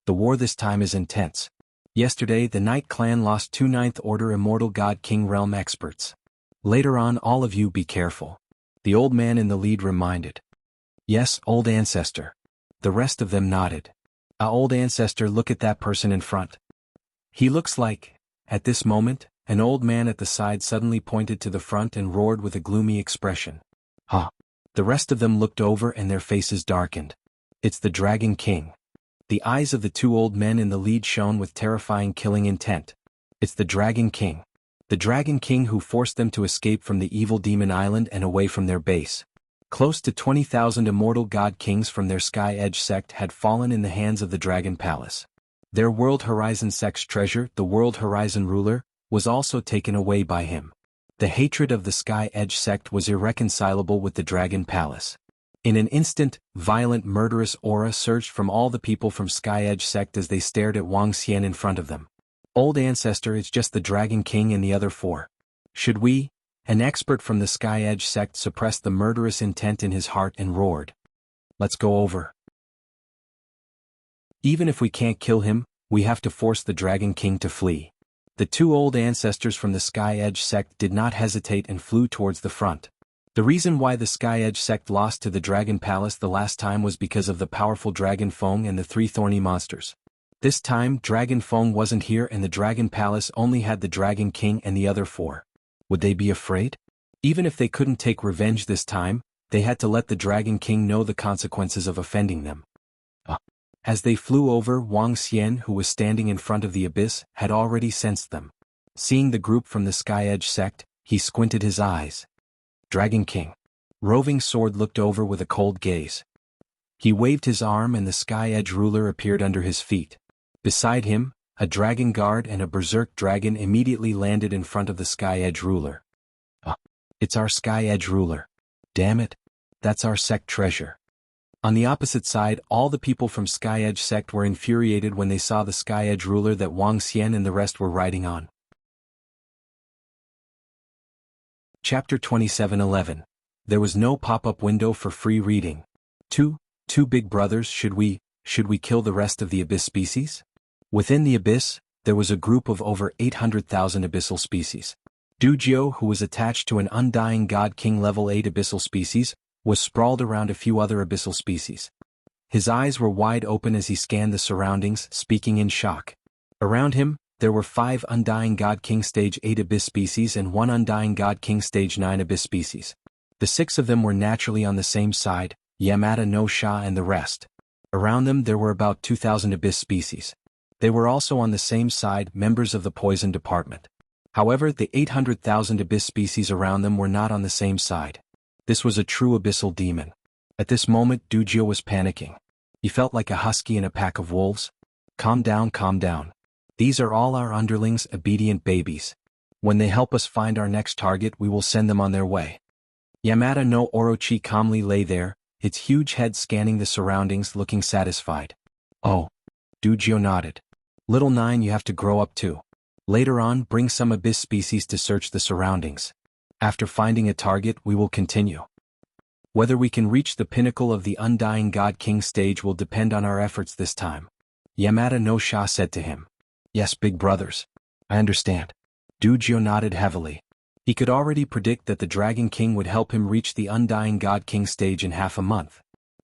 The war this time is intense. Yesterday, the Night Clan lost 2 Ninth Order Immortal God King Realm experts. Later on, all of you be careful. The old man in the lead reminded. Yes, Old Ancestor. The rest of them nodded. Old Ancestor, look at that person in front. He looks like... At this moment, an old man at the side suddenly pointed to the front and roared with a gloomy expression. "Ha!" The rest of them looked over and their faces darkened. "It's the Dragon King." The eyes of the two old men in the lead shone with terrifying killing intent. "It's the Dragon King. The Dragon King who forced them to escape from the evil demon island and away from their base." Close to 20,000 immortal god kings from their Sky Edge sect had fallen in the hands of the Dragon Palace. Their World Horizon sect's treasure, the World Horizon ruler, was also taken away by him. The hatred of the Sky Edge sect was irreconcilable with the Dragon Palace. In an instant, violent murderous aura surged from all the people from Sky Edge sect as they stared at Wang Xian in front of them. "Old ancestor, it's just the Dragon King and the other four. Should we?" An expert from the Sky Edge sect suppressed the murderous intent in his heart and roared. "Let's go over. Even if we can't kill him, we have to force the Dragon King to flee." The two old ancestors from the Sky Edge sect did not hesitate and flew towards the front. The reason why the Sky Edge sect lost to the Dragon Palace the last time was because of the powerful Dragon Feng and the three thorny monsters. This time, Dragon Feng wasn't here and the Dragon Palace only had the Dragon King and the other four. Would they be afraid? Even if they couldn't take revenge this time, they had to let the Dragon King know the consequences of offending them. As they flew over, Wang Xian, who was standing in front of the abyss, had already sensed them. Seeing the group from the Sky Edge sect, he squinted his eyes. "Dragon King." Roving Sword looked over with a cold gaze. He waved his arm and the Sky Edge ruler appeared under his feet. Beside him, a dragon guard and a berserk dragon immediately landed in front of the Sky Edge ruler. It's our Sky Edge ruler. Damn it. That's our sect treasure." On the opposite side, all the people from Sky Edge sect were infuriated when they saw the Sky Edge ruler that Wang Xian and the rest were riding on. Chapter 27:11. There was no pop-up window for free reading. Two big brothers, should we kill the rest of the abyss species? Within the abyss, there was a group of over 800,000 abyssal species. Dujio, who was attached to an undying god king level 8 abyssal species, was sprawled around a few other abyssal species. His eyes were wide open as he scanned the surroundings, speaking in shock. Around him, there were 5 undying god king stage 8 abyss species and 1 undying god king stage 9 abyss species. The 6 of them were naturally on the same side, Yamada no Sha and the rest. Around them there were about 2,000 abyss species. They were also on the same side, members of the poison department. However, the 800,000 abyss species around them were not on the same side. This was a true abyssal demon. At this moment, Dujio was panicking. He felt like a husky in a pack of wolves. Calm down, calm down. These are all our underlings, obedient babies. When they help us find our next target, we will send them on their way. Yamada no Orochi calmly lay there, its huge head scanning the surroundings, looking satisfied. "Oh." Dujio nodded. "Little 9, you have to grow up too. Later on, bring some abyss species to search the surroundings. After finding a target, we will continue. Whether we can reach the pinnacle of the Undying God King stage will depend on our efforts this time." Yamada no Sha said to him. "Yes, big brothers. I understand." Dujio nodded heavily. He could already predict that the Dragon King would help him reach the Undying God King stage in half a month.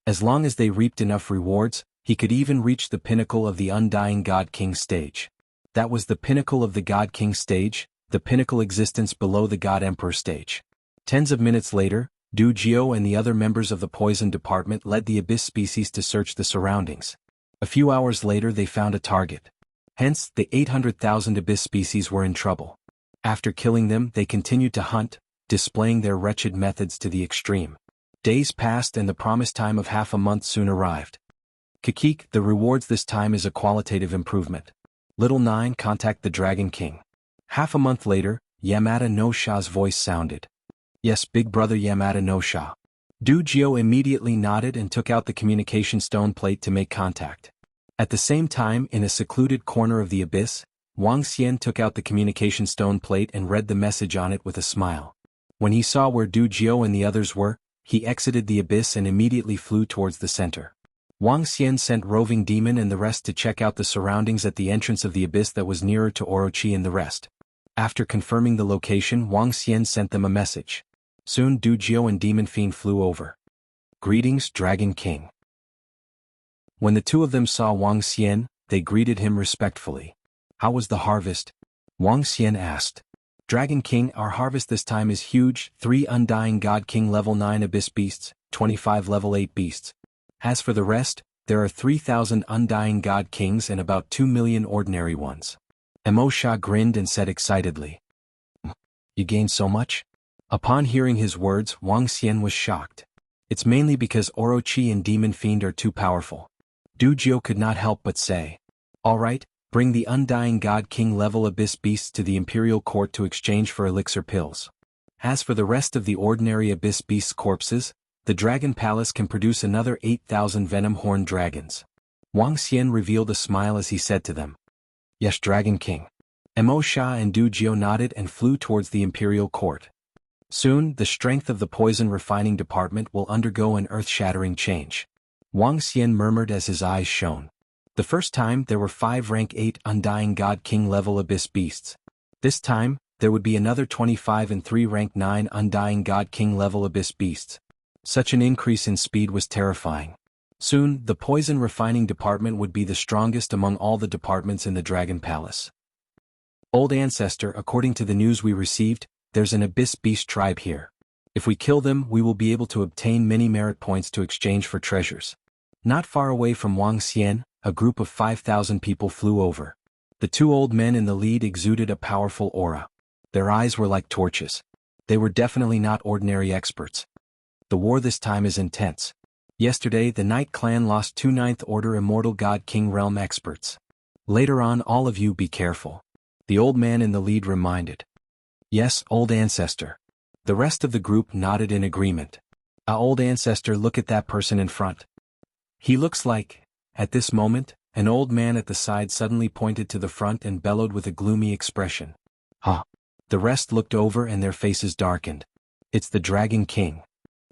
As long as they reaped enough rewards, he could even reach the pinnacle of the Undying God King stage. That was the pinnacle of the God King stage, the pinnacle existence below the God Emperor stage. Tens of minutes later, Dujio and the other members of the poison department led the abyss species to search the surroundings. A few hours later they found a target. Hence, the 800,000 abyss species were in trouble. After killing them, they continued to hunt, displaying their wretched methods to the extreme. Days passed and the promised time of half a month soon arrived. "Kikik, the rewards this time is a qualitative improvement. Little 9, contact the Dragon King." Half a month later, Yamada no Sha's voice sounded. "Yes, big brother Yamada no Sha." Dujio immediately nodded and took out the communication stone plate to make contact. At the same time, in a secluded corner of the abyss, Wang Xian took out the communication stone plate and read the message on it with a smile. When he saw where Dujio and the others were, he exited the abyss and immediately flew towards the center. Wang Xian sent Roving Demon and the rest to check out the surroundings at the entrance of the abyss that was nearer to Orochi and the rest. After confirming the location, Wang Xian sent them a message. Soon Dujio and Demon Fiend flew over. "Greetings, Dragon King." When the two of them saw Wang Xian, they greeted him respectfully. "How was the harvest?" Wang Xian asked. Dragon King, our harvest this time is huge, 3 Undying God King level 9 Abyss Beasts, 25 level 8 Beasts. As for the rest, there are 3,000 Undying God Kings and about 2 million ordinary ones. Wuxia grinned and said excitedly. You gained so much? Upon hearing his words, Wang Xian was shocked. It's mainly because Orochi and Demon Fiend are too powerful. Dujio could not help but say. Alright, bring the Undying God King level Abyss Beasts to the Imperial Court to exchange for elixir pills. As for the rest of the ordinary Abyss Beasts corpses, the Dragon Palace can produce another 8,000 venom-horned dragons. Wang Xian revealed a smile as he said to them. Yes, Dragon King. Wuxia and Dujio nodded and flew towards the Imperial Court. Soon, the strength of the poison refining department will undergo an earth-shattering change. Wang Xian murmured as his eyes shone. The first time there were 5 rank 8 Undying God King level Abyss Beasts. This time, there would be another 25 and 3 rank 9 Undying God King level Abyss Beasts. Such an increase in speed was terrifying. Soon, the poison refining department would be the strongest among all the departments in the Dragon Palace. Old Ancestor, according to the news we received, there's an Abyss Beast tribe here. If we kill them, we will be able to obtain many merit points to exchange for treasures. Not far away from Wang Xian, a group of 5,000 people flew over. The 2 old men in the lead exuded a powerful aura. Their eyes were like torches. They were definitely not ordinary experts. The war this time is intense. Yesterday, the Night Clan lost 2 Ninth Order Immortal God King Realm experts. Later on, all of you be careful. The old man in the lead reminded. Yes, Old Ancestor. The rest of the group nodded in agreement. Old Ancestor, look at that person in front. He looks like... At this moment, an old man at the side suddenly pointed to the front and bellowed with a gloomy expression. Huh. The rest looked over and their faces darkened. It's the Dragon King.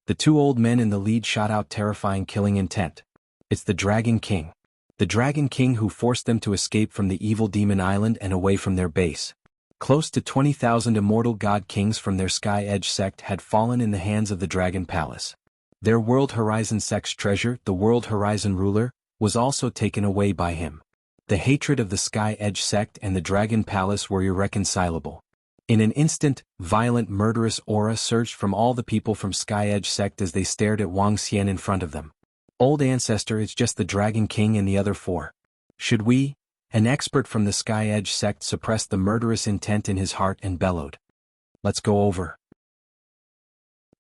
The 2 old men in the lead shot out terrifying killing intent. It's the Dragon King. The Dragon King who forced them to escape from the evil demon island and away from their base. Close to 20,000 immortal god kings from their Sky Edge sect had fallen in the hands of the Dragon Palace. Their World Horizon sect's treasure, the World Horizon ruler, was also taken away by him. The hatred of the Sky Edge sect and the Dragon Palace were irreconcilable. In an instant, violent murderous aura surged from all the people from Sky Edge sect as they stared at Wang Xian in front of them. Old Ancestor, it's just the Dragon King and the other 4. Should we? An expert from the Sky Edge sect suppressed the murderous intent in his heart and bellowed. Let's go over.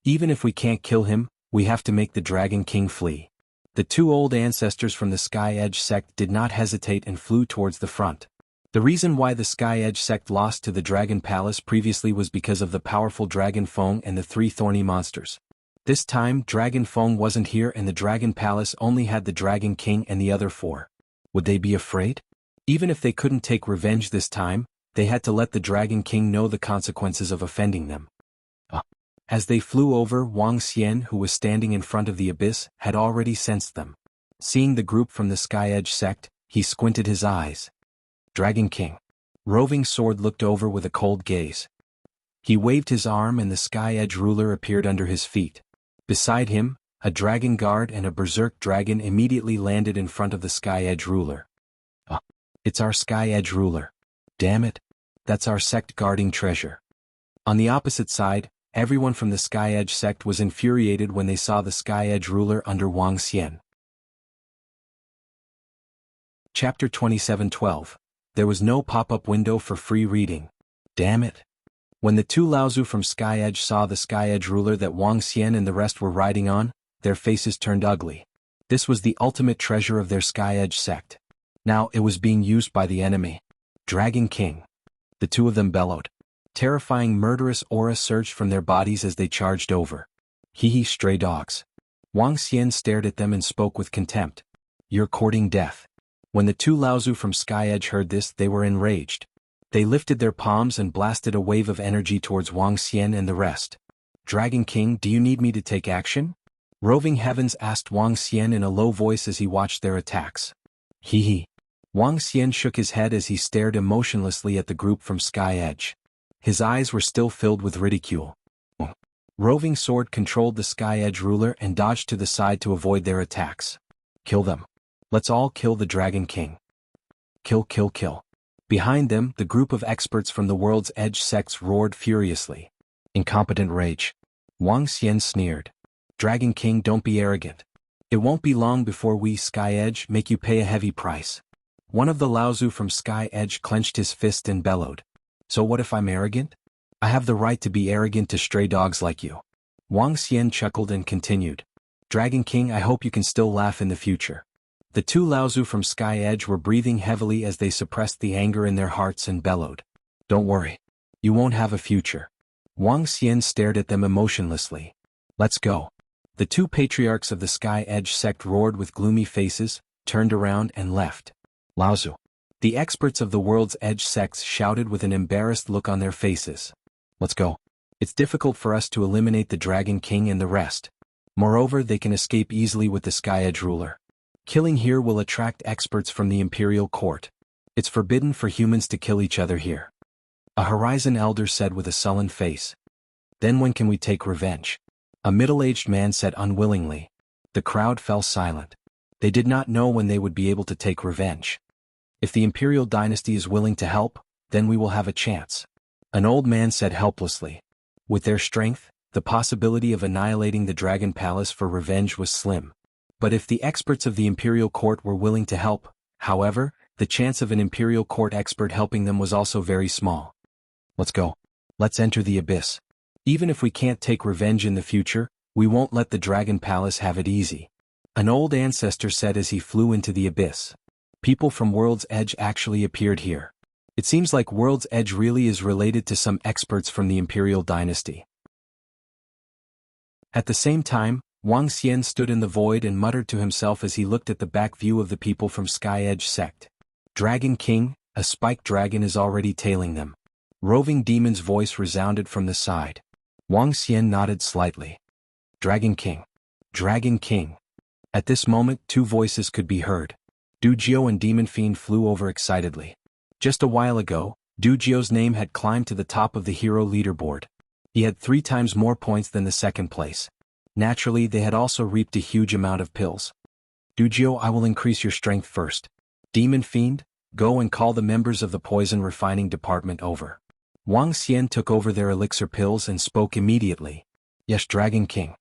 Even if we can't kill him, we have to make the Dragon King flee. The 2 old ancestors from the Sky Edge sect did not hesitate and flew towards the front. The reason why the Sky Edge sect lost to the Dragon Palace previously was because of the powerful Dragon Feng and the 3 thorny monsters. This time, Dragon Feng wasn't here and the Dragon Palace only had the Dragon King and the other 4. Would they be afraid? Even if they couldn't take revenge this time, they had to let the Dragon King know the consequences of offending them. As they flew over, Wang Xian, who was standing in front of the abyss, had already sensed them. Seeing the group from the Sky Edge sect, he squinted his eyes. Dragon King. Roving Sword looked over with a cold gaze. He waved his arm and the Sky Edge ruler appeared under his feet. Beside him, a dragon guard and a berserk dragon immediately landed in front of the Sky Edge ruler. It's our Sky Edge ruler. Damn it. That's our sect guarding treasure. On the opposite side, everyone from the Sky Edge sect was infuriated when they saw the Sky Edge ruler under Wang Xian. Chapter 27:12. There was no pop-up window for free reading. Damn it. When the 2 Laozu from Sky Edge saw the Sky Edge ruler that Wang Xian and the rest were riding on, their faces turned ugly. This was the ultimate treasure of their Sky Edge sect. Now it was being used by the enemy. Dragon King. The 2 of them bellowed. Terrifying murderous aura surged from their bodies as they charged over. Hee stray dogs. Wang Xian stared at them and spoke with contempt. You're courting death. When the 2 Laozu from Sky Edge heard this, they were enraged. They lifted their palms and blasted a wave of energy towards Wang Xian and the rest. Dragon King, do you need me to take action? Roving Heavens asked Wang Xian in a low voice as he watched their attacks. Hee. Wang Xian shook his head as he stared emotionlessly at the group from Sky Edge. His eyes were still filled with ridicule. Roving Sword controlled the Sky Edge ruler and dodged to the side to avoid their attacks. Kill them. Let's all kill the Dragon King. Kill. Behind them, the group of experts from the World's Edge sects roared furiously. Incompetent rage. Wang Xian sneered. Dragon King, don't be arrogant. It won't be long before we, Sky Edge, make you pay a heavy price. One of the Laozu from Sky Edge clenched his fist and bellowed. So what if I'm arrogant? I have the right to be arrogant to stray dogs like you. Wang Xian chuckled and continued. Dragon King, I hope you can still laugh in the future. The two Laozu from Sky Edge were breathing heavily as they suppressed the anger in their hearts and bellowed. Don't worry. You won't have a future. Wang Xian stared at them emotionlessly. Let's go. The two patriarchs of the Sky Edge sect roared with gloomy faces, turned around and left. Laozu. The experts of the World's Edge sects shouted with an embarrassed look on their faces. Let's go. It's difficult for us to eliminate the Dragon King and the rest. Moreover, they can escape easily with the Sky Edge ruler. Killing here will attract experts from the Imperial Court. It's forbidden for humans to kill each other here. A Horizon Elder said with a sullen face. Then when can we take revenge? A middle-aged man said unwillingly. The crowd fell silent. They did not know when they would be able to take revenge. If the Imperial dynasty is willing to help, then we will have a chance. An old man said helplessly. With their strength, the possibility of annihilating the Dragon Palace for revenge was slim. But if the experts of the Imperial Court were willing to help, however, the chance of an Imperial Court expert helping them was also very small. Let's go. Let's enter the abyss. Even if we can't take revenge in the future, we won't let the Dragon Palace have it easy. An old ancestor said as he flew into the abyss. People from World's Edge actually appeared here. It seems like World's Edge really is related to some experts from the Imperial dynasty. At the same time, Wang Xian stood in the void and muttered to himself as he looked at the back view of the people from Sky Edge sect. Dragon King, a spiked dragon is already tailing them. Roving Demon's voice resounded from the side. Wang Xian nodded slightly. Dragon King. Dragon King. At this moment, two voices could be heard. Dujio and Demon Fiend flew over excitedly. Just a while ago, Dujio's name had climbed to the top of the hero leaderboard. He had 3 times more points than the second place. Naturally, they had also reaped a huge amount of pills. Dujio, I will increase your strength first. Demon Fiend, go and call the members of the poison refining department over. Wang Xian took over their elixir pills and spoke immediately. Yes, Dragon King.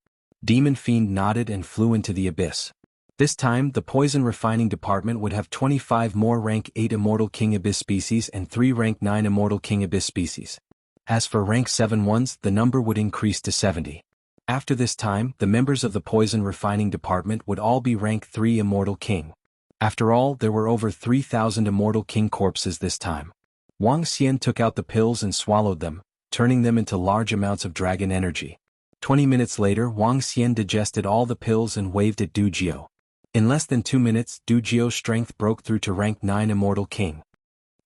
Demon Fiend nodded and flew into the abyss. This time, the poison refining department would have 25 more rank 8 Immortal King Abyss species and 3 rank 9 Immortal King Abyss species. As for rank 7 ones, the number would increase to 70. After this time, the members of the poison refining department would all be rank 3 Immortal King. After all, there were over 3,000 Immortal King corpses this time. Wang Xian took out the pills and swallowed them, turning them into large amounts of dragon energy. 20 minutes later, Wang Xian digested all the pills and waved at Dujio. In less than 2 minutes, Dujio's strength broke through to rank 9 Immortal King.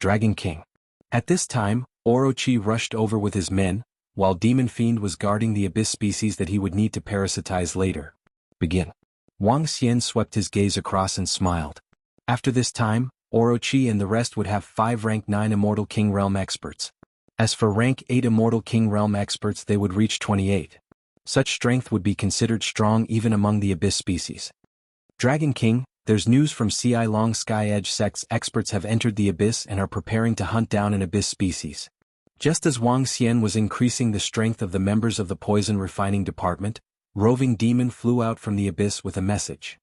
Dragon King. At this time, Orochi rushed over with his men, while Demon Fiend was guarding the abyss species that he would need to parasitize later. Begin. Wang Xian swept his gaze across and smiled. After this time, Orochi and the rest would have 5 rank 9 Immortal King Realm experts. As for rank 8 Immortal King Realm experts, they would reach 28. Such strength would be considered strong even among the abyss species. Dragon King, there's news from CI Long Sky Edge sect's experts have entered the abyss and are preparing to hunt down an abyss species. Just as Wang Xian was increasing the strength of the members of the poison refining department, Roving Demon flew out from the abyss with a message.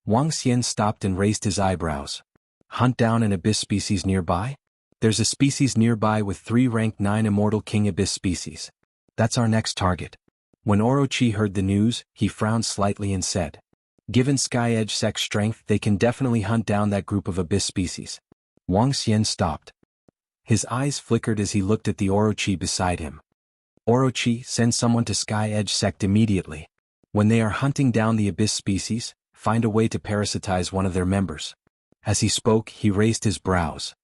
Wang Xian stopped and raised his eyebrows. Hunt down an abyss species nearby? There's a species nearby with 3 rank 9 Immortal King abyss species. That's our next target. When Orochi heard the news, he frowned slightly and said, given Sky Edge sect's strength, they can definitely hunt down that group of abyss species. Wang Xian stopped. His eyes flickered as he looked at the Orochi beside him. Orochi, send someone to Sky Edge sect immediately. When they are hunting down the abyss species, find a way to parasitize one of their members. As he spoke, he raised his brows.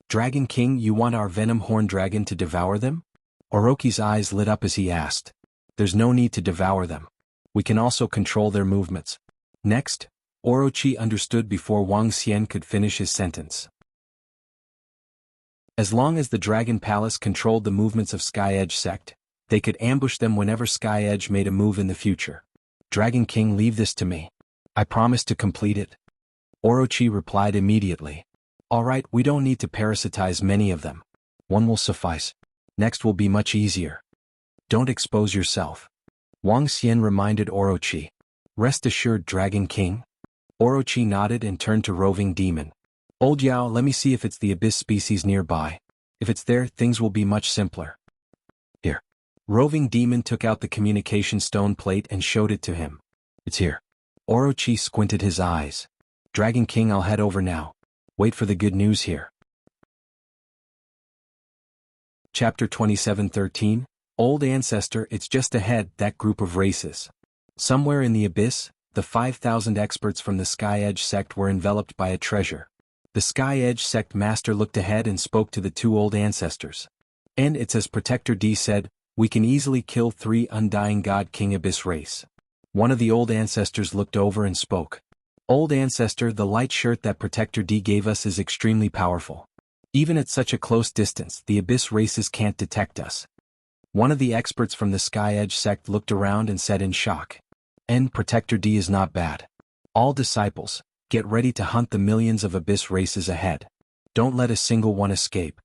Dragon King, you want our venom horn dragon to devour them? Orochi's eyes lit up as he asked. There's no need to devour them. We can also control their movements. Next, Orochi understood before Wang Xian could finish his sentence. As long as the Dragon Palace controlled the movements of Sky Edge sect, they could ambush them whenever Sky Edge made a move in the future. Dragon King, leave this to me. I promise to complete it. Orochi replied immediately. Alright, we don't need to parasitize many of them. One will suffice. Next will be much easier. Don't expose yourself. Wang Xian reminded Orochi. Rest assured, Dragon King. Orochi nodded and turned to Roving Demon. Old Yao, let me see if it's the abyss species nearby. If it's there, things will be much simpler. Here. Roving Demon took out the communication stone plate and showed it to him. It's here. Orochi squinted his eyes. Dragon King, I'll head over now. Wait for the good news here. Chapter 27:13. Old Ancestor. It's just ahead, that group of races. Somewhere in the abyss, the 5,000 experts from the Sky Edge sect were enveloped by a treasure. The Sky Edge sect master looked ahead and spoke to the two old ancestors. And it's as Protector D said, we can easily kill 3 Undying God King Abyss race. One of the old ancestors looked over and spoke. Old Ancestor, the light shirt that Protector D gave us is extremely powerful. Even at such a close distance, the Abyss races can't detect us. One of the experts from the Sky Edge sect looked around and said in shock. And Protector D is not bad. All disciples, get ready to hunt the millions of Abyss races ahead. Don't let a single one escape.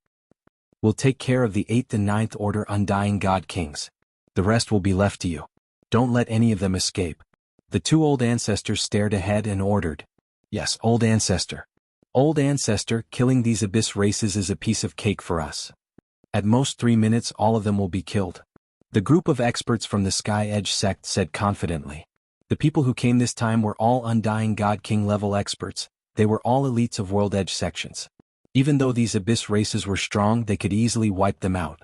We'll take care of the 8th and 9th Order Undying God Kings. The rest will be left to you. Don't let any of them escape. The two old ancestors stared ahead and ordered. Yes, Old Ancestor. Old Ancestor, killing these Abyss races is a piece of cake for us. At most 3 minutes all of them will be killed. The group of experts from the Sky Edge sect said confidently. The people who came this time were all Undying God King level experts. They were all elites of World Edge sections. Even though these Abyss races were strong, they could easily wipe them out.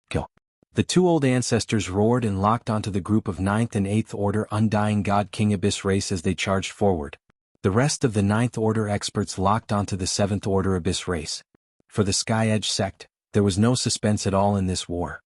Kill. The two old ancestors roared and locked onto the group of 9th and 8th Order Undying God King Abyss race as they charged forward. The rest of the 9th Order experts locked onto the 7th Order Abyss race. For the Sky Edge sect, there was no suspense at all in this war.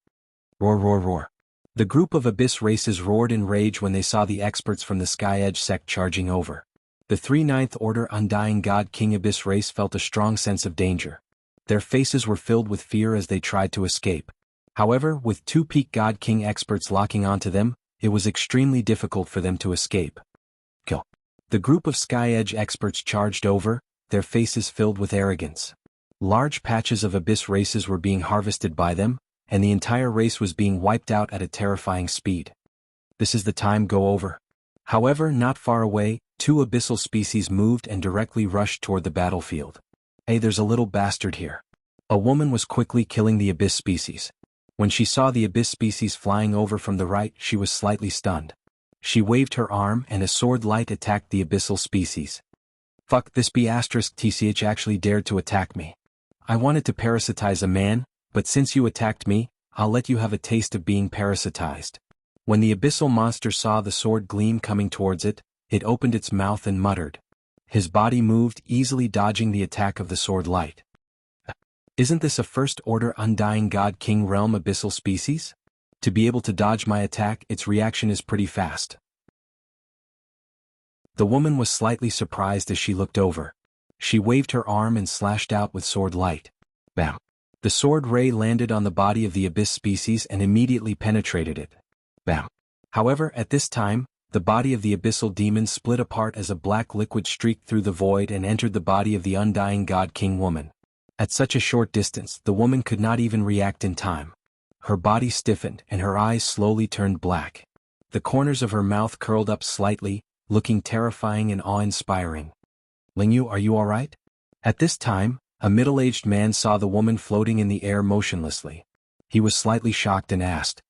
Roar, roar, roar. The group of Abyss races roared in rage when they saw the experts from the Sky Edge sect charging over. The 3 9th Order Undying God King Abyss race felt a strong sense of danger. Their faces were filled with fear as they tried to escape. However, with 2 Peak God King experts locking onto them, it was extremely difficult for them to escape. Kill. The group of Sky Edge experts charged over, their faces filled with arrogance. Large patches of Abyss races were being harvested by them, and the entire race was being wiped out at a terrifying speed. This is the time, go over. However, not far away, 2 abyssal species moved and directly rushed toward the battlefield. Hey, there's a little bastard here. A woman was quickly killing the Abyss species. When she saw the Abyss species flying over from the right, she was slightly stunned. She waved her arm and a sword light attacked the abyssal species. Fuck, this B*TCH actually dared to attack me. I wanted to parasitize a man, but since you attacked me, I'll let you have a taste of being parasitized. When the abyssal monster saw the sword gleam coming towards it, it opened its mouth and muttered. His body moved, easily dodging the attack of the sword light. Isn't this a First Order Undying God King Realm abyssal species? To be able to dodge my attack, its reaction is pretty fast. The woman was slightly surprised as she looked over. She waved her arm and slashed out with sword light. Bam! The sword ray landed on the body of the Abyss species and immediately penetrated it. Bam! However, at this time, the body of the abyssal demon split apart as a black liquid streaked through the void and entered the body of the Undying God King woman. At such a short distance, the woman could not even react in time. Her body stiffened and her eyes slowly turned black. The corners of her mouth curled up slightly, looking terrifying and awe-inspiring. Lingyu, are you alright? At this time, a middle-aged man saw the woman floating in the air motionlessly. He was slightly shocked and asked,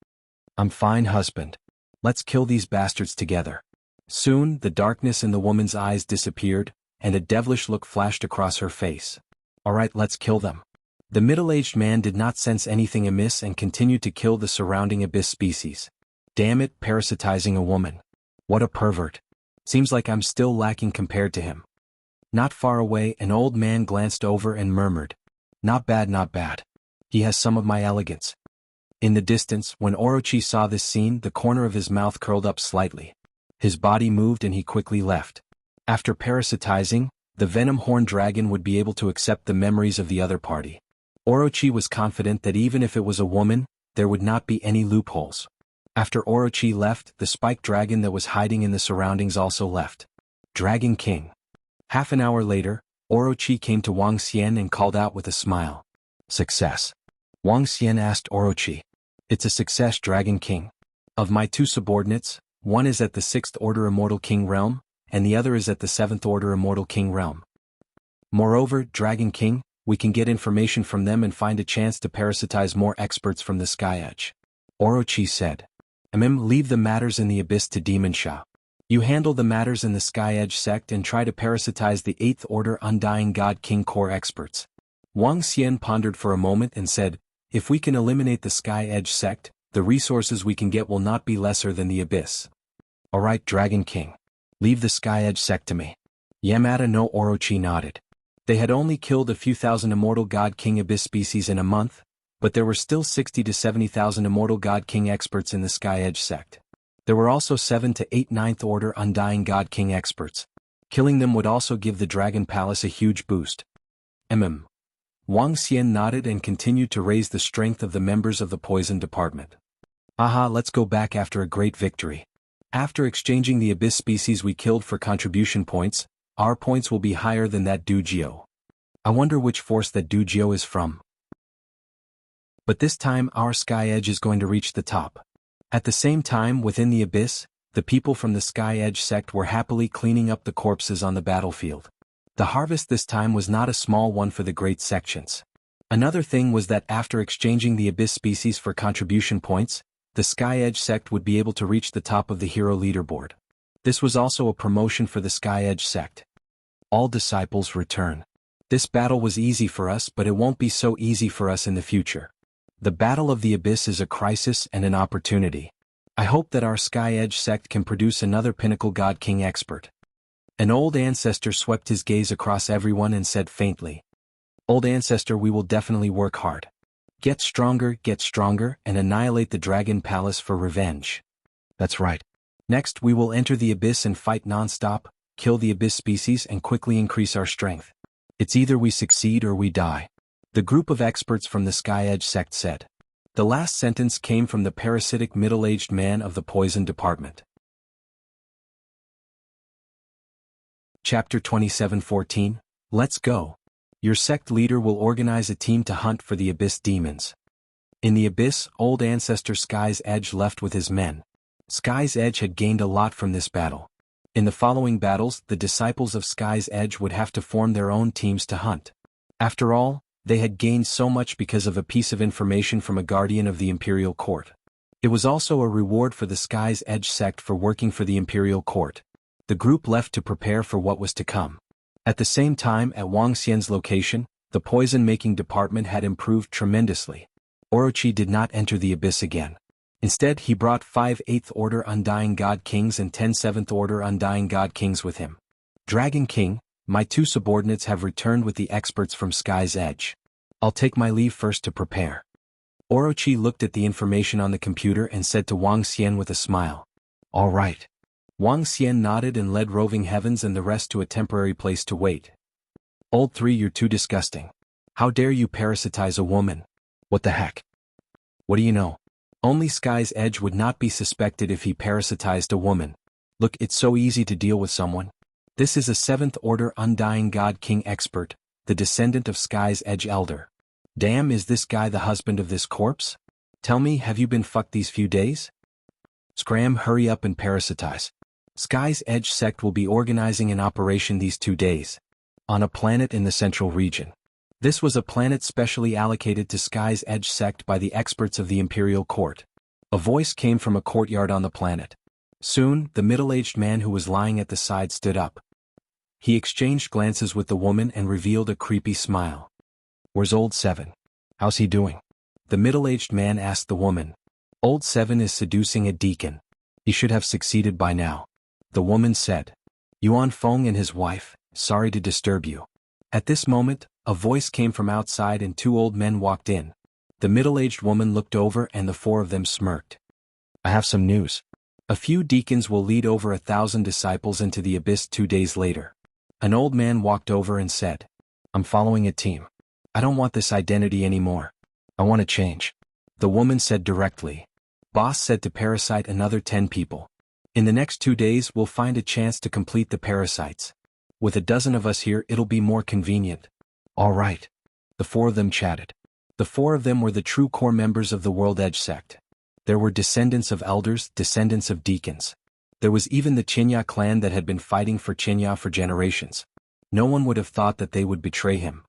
I'm fine, husband. Let's kill these bastards together. Soon, the darkness in the woman's eyes disappeared, and a devilish look flashed across her face. Alright, let's kill them. The middle-aged man did not sense anything amiss and continued to kill the surrounding Abyss species. Damn it, parasitizing a woman. What a pervert. Seems like I'm still lacking compared to him. Not far away, an old man glanced over and murmured, Not bad, not bad. He has some of my elegance. In the distance, when Orochi saw this scene, the corner of his mouth curled up slightly. His body moved and he quickly left. After parasitizing, the Venom Horn Dragon would be able to accept the memories of the other party. Orochi was confident that even if it was a woman, there would not be any loopholes. After Orochi left, the Spike Dragon that was hiding in the surroundings also left. Dragon King. Half an hour later, Orochi came to Wang Xian and called out with a smile. Success. Wang Xian asked Orochi. It's a success, Dragon King. Of my two subordinates, one is at the 6th Order Immortal King realm, and the other is at the 7th Order Immortal King realm. Moreover, Dragon King, we can get information from them and find a chance to parasitize more experts from the Sky Edge. Orochi said. Leave the matters in the Abyss to Demon Sha. You handle the matters in the Sky Edge sect and try to parasitize the 8th Order Undying God King core experts. Wang Xian pondered for a moment and said, if we can eliminate the Sky Edge sect, the resources we can get will not be lesser than the Abyss. Alright, Dragon King. Leave the Sky Edge sect to me. Yamada no Orochi nodded. They had only killed a few thousand Immortal God King Abyss species in a month, but there were still 60 to 70,000 Immortal God King experts in the Sky Edge sect. There were also 7 to 8 Ninth Order Undying God King experts. Killing them would also give the Dragon Palace a huge boost. Wang Xian nodded and continued to raise the strength of the members of the Poison Department. Aha, let's go back after a great victory. After exchanging the Abyss species we killed for contribution points, our points will be higher than that Dujio. I wonder which force that Dujio is from. But this time our Sky Edge is going to reach the top. At the same time, within the Abyss, the people from the Sky Edge sect were happily cleaning up the corpses on the battlefield. The harvest this time was not a small one for the great sections. Another thing was that after exchanging the Abyss species for contribution points, the Sky Edge sect would be able to reach the top of the hero leaderboard. This was also a promotion for the Sky Edge sect. All disciples return. This battle was easy for us, but it won't be so easy for us in the future. The Battle of the Abyss is a crisis and an opportunity. I hope that our Sky Edge sect can produce another Pinnacle God King expert. An old ancestor swept his gaze across everyone and said faintly. Old ancestor, we will definitely work hard. Get stronger, and annihilate the Dragon Palace for revenge. That's right. Next, we will enter the Abyss and fight non-stop, kill the Abyss species and quickly increase our strength. It's either we succeed or we die. The group of experts from the Sky Edge sect said. The last sentence came from the parasitic middle-aged man of the Poison Department. Chapter 27:14, Let's go. Your sect leader will organize a team to hunt for the Abyss demons. In the Abyss, old ancestor Sky's Edge left with his men. Sky's Edge had gained a lot from this battle. In the following battles, the disciples of Sky's Edge would have to form their own teams to hunt. After all, they had gained so much because of a piece of information from a guardian of the Imperial Court. It was also a reward for the Sky's Edge sect for working for the Imperial Court. The group left to prepare for what was to come. At the same time, at Wang Xian's location, the poison-making department had improved tremendously. Orochi did not enter the Abyss again. Instead, he brought 5 8th Order Undying God Kings and 10 7th Order Undying God Kings with him. Dragon King, my two subordinates have returned with the experts from Sky's Edge. I'll take my leave first to prepare. Orochi looked at the information on the computer and said to Wang Xian with a smile. All right. Wang Xian nodded and led Roving Heavens and the rest to a temporary place to wait. Old 3, you're too disgusting. How dare you parasitize a woman? What the heck? What do you know? Only Sky's Edge would not be suspected if he parasitized a woman. Look, it's so easy to deal with someone. This is a 7th Order Undying God King expert, the descendant of Sky's Edge Elder. Damn, is this guy the husband of this corpse? Tell me, have you been fucked these few days? Scram, hurry up and parasitize. Sky's Edge sect will be organizing an operation these 2 days. On a planet in the central region. This was a planet specially allocated to Sky's Edge sect by the experts of the Imperial Court. A voice came from a courtyard on the planet. Soon, the middle-aged man who was lying at the side stood up. He exchanged glances with the woman and revealed a creepy smile. Where's Old 7? How's he doing? The middle-aged man asked the woman. Old 7 is seducing a deacon. He should have succeeded by now. The woman said. Yuan Feng and his wife, sorry to disturb you. At this moment, a voice came from outside and 2 old men walked in. The middle-aged woman looked over and the 4 of them smirked. I have some news. A few deacons will lead over 1,000 disciples into the Abyss 2 days later. An old man walked over and said, I'm following a team. I don't want this identity anymore. I want to change. The woman said directly. Boss said to parasite another 10 people. In the next 2 days we'll find a chance to complete the parasites. With a dozen of us here it'll be more convenient. All right. The four of them chatted. The four of them were the true core members of the World Edge sect. There were descendants of elders, descendants of deacons. There was even the Qinya clan that had been fighting for Qinya for generations. No one would have thought that they would betray him.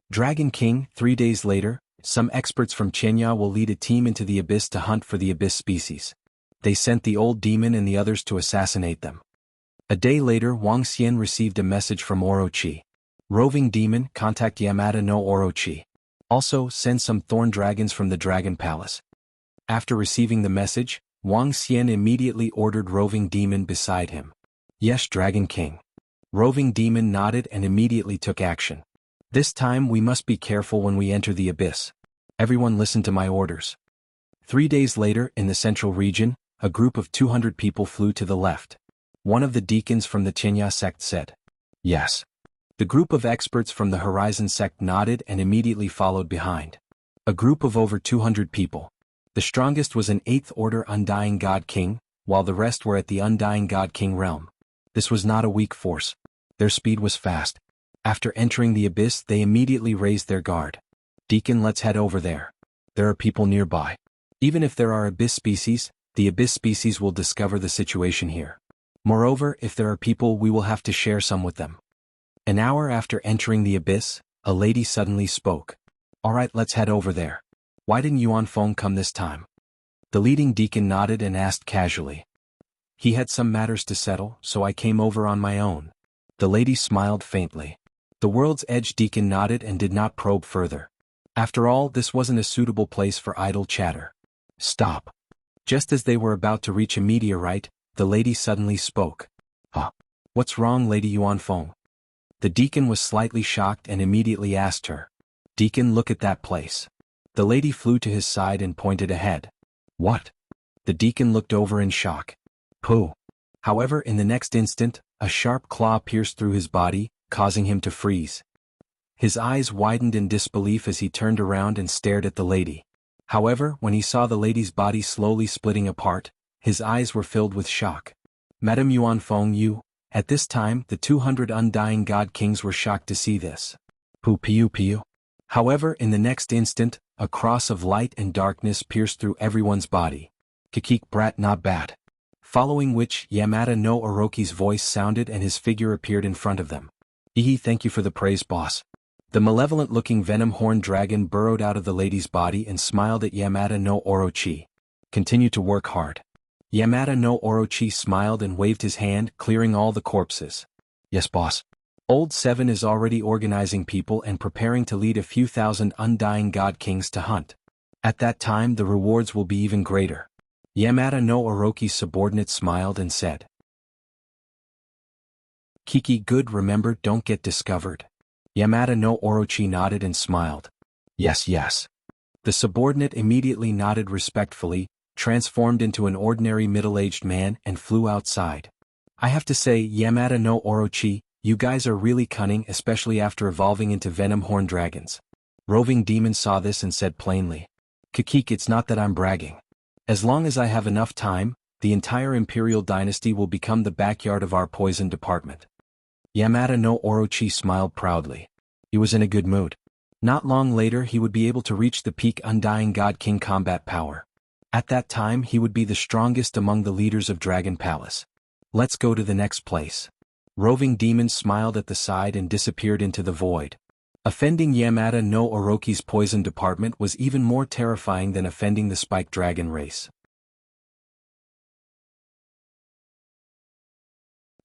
Dragon King. 3 days later, some experts from Qinya will lead a team into the abyss to hunt for the abyss species. They sent the old demon and the others to assassinate them. A day later, Wang Xian received a message from Orochi. Roving demon, contact Yamada no Orochi. Also, send some thorn dragons from the Dragon Palace. After receiving the message, Wang Xian immediately ordered Roving Demon beside him. Yes, Dragon King. Roving Demon nodded and immediately took action. This time we must be careful when we enter the abyss. Everyone listen to my orders. 3 days later, in the central region, a group of 200 people flew to the left. One of the deacons from the Qinya sect said, "Yes." The group of experts from the Horizon sect nodded and immediately followed behind. A group of over 200 people. The strongest was an 8th Order Undying God King, while the rest were at the Undying God King realm. This was not a weak force. Their speed was fast. After entering the abyss, they immediately raised their guard. Deacon, let's head over there. There are people nearby. Even if there are abyss species, the abyss species will discover the situation here. Moreover, if there are people, we will have to share some with them. An hour after entering the abyss, a lady suddenly spoke. All right, let's head over there. Why didn't Yuan Feng come this time? The leading deacon nodded and asked casually. He had some matters to settle, so I came over on my own. The lady smiled faintly. The World's Edge deacon nodded and did not probe further. After all, this wasn't a suitable place for idle chatter. Stop. Just as they were about to reach a meteorite, the lady suddenly spoke. Huh? What's wrong, Lady Yuan Feng? The deacon was slightly shocked and immediately asked her. Deacon, look at that place. The lady flew to his side and pointed ahead. What? The deacon looked over in shock. Pooh. However, in the next instant, a sharp claw pierced through his body, causing him to freeze. His eyes widened in disbelief as he turned around and stared at the lady. However, when he saw the lady's body slowly splitting apart, his eyes were filled with shock. Madame Yuan Feng, you. At this time, the 200 Undying God Kings were shocked to see this. Piu. However, in the next instant, a cross of light and darkness pierced through everyone's body. Kikik brat, not bad. Following which, Yamada no Orochi's voice sounded and his figure appeared in front of them. Thank you for the praise, boss. The malevolent-looking venom-horned dragon burrowed out of the lady's body and smiled at Yamada no Orochi. Continue to work hard. Yamada no Orochi smiled and waved his hand, clearing all the corpses. Yes, boss. Old Seven is already organizing people and preparing to lead a few thousand Undying God Kings to hunt. At that time the rewards will be even greater. Yamada no Orochi's subordinate smiled and said. Kiki, good, remember, don't get discovered. Yamada no Orochi nodded and smiled. Yes. The subordinate immediately nodded respectfully, transformed into an ordinary middle-aged man and flew outside. I have to say, Yamada no Orochi, you guys are really cunning, especially after evolving into venom-horned dragons. Roving Demon saw this and said plainly. Kikik, it's not that I'm bragging. As long as I have enough time, the entire Imperial Dynasty will become the backyard of our poison department. Yamada no Orochi smiled proudly. He was in a good mood. Not long later he would be able to reach the peak Undying God King combat power. At that time he would be the strongest among the leaders of Dragon Palace. Let's go to the next place. Roving Demon smiled at the side and disappeared into the void. Offending Yamada no Orochi's poison department was even more terrifying than offending the Spike Dragon race.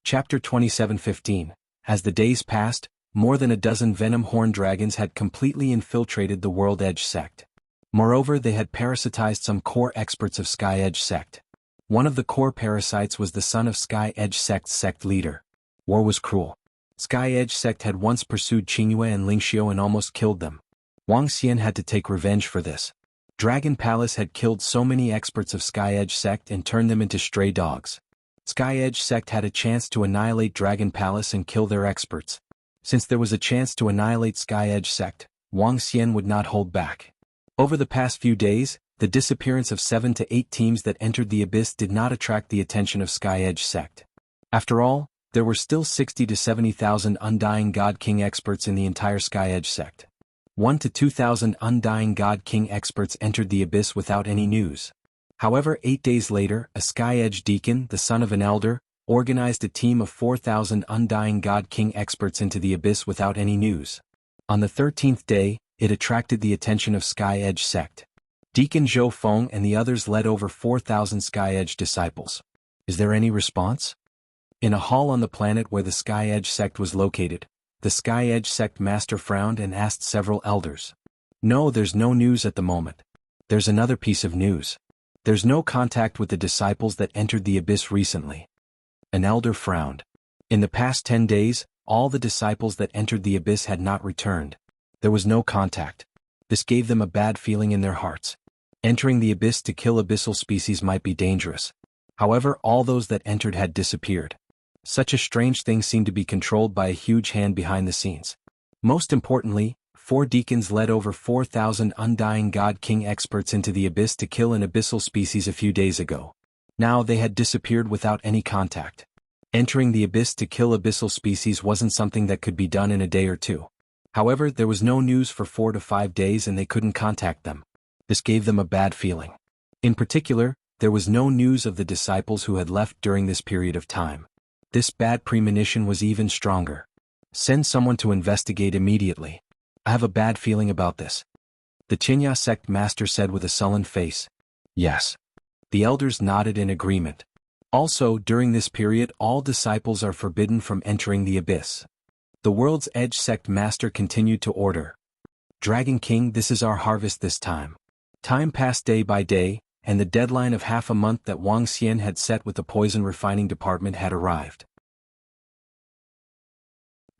Chapter 27:15. As the days passed, more than a dozen venom-horned dragons had completely infiltrated the World Edge sect. Moreover, they had parasitized some core experts of Sky Edge sect. One of the core parasites was the son of Sky Edge sect's sect leader. War was cruel. Sky Edge sect had once pursued Qingyue and Lingxiu and almost killed them. Wang Xian had to take revenge for this. Dragon Palace had killed so many experts of Sky Edge sect and turned them into stray dogs. Sky Edge sect had a chance to annihilate Dragon Palace and kill their experts. Since there was a chance to annihilate Sky Edge sect, Wang Xian would not hold back. Over the past few days, the disappearance of 7 to 8 teams that entered the abyss did not attract the attention of Sky Edge sect. After all, There were still 60 to 70,000 Undying God King experts in the entire Sky Edge sect. 1 to 2,000 Undying God King experts entered the abyss without any news. However, 8 days later, a Sky Edge deacon, the son of an elder, organized a team of 4,000 Undying God King experts into the abyss without any news. On the 13th day, it attracted the attention of Sky Edge sect. Deacon Zhou Feng and the others led over 4,000 Sky Edge disciples. Is there any response? In a hall on the planet where the Sky Edge sect was located, the Sky Edge sect master frowned and asked several elders. No, there's no news at the moment. There's another piece of news. There's no contact with the disciples that entered the abyss recently. An elder frowned. In the past 10 days, all the disciples that entered the abyss had not returned. There was no contact. This gave them a bad feeling in their hearts. Entering the abyss to kill abyssal species might be dangerous. However, all those that entered had disappeared. Such a strange thing seemed to be controlled by a huge hand behind the scenes. Most importantly, 4 deacons led over 4,000 Undying God King experts into the abyss to kill an abyssal species a few days ago. Now they had disappeared without any contact. Entering the abyss to kill abyssal species wasn't something that could be done in a day or two. However, there was no news for 4 to 5 days and they couldn't contact them. This gave them a bad feeling. In particular, there was no news of the disciples who had left during this period of time. This bad premonition was even stronger. Send someone to investigate immediately. I have a bad feeling about this. The Qinya sect master said with a sullen face. Yes. The elders nodded in agreement. Also, during this period, all disciples are forbidden from entering the abyss. The World's Edge sect master continued to order. Dragon King, this is our harvest this time. Time passed day by day, and the deadline of half a month that Wang Xian had set with the poison refining department had arrived.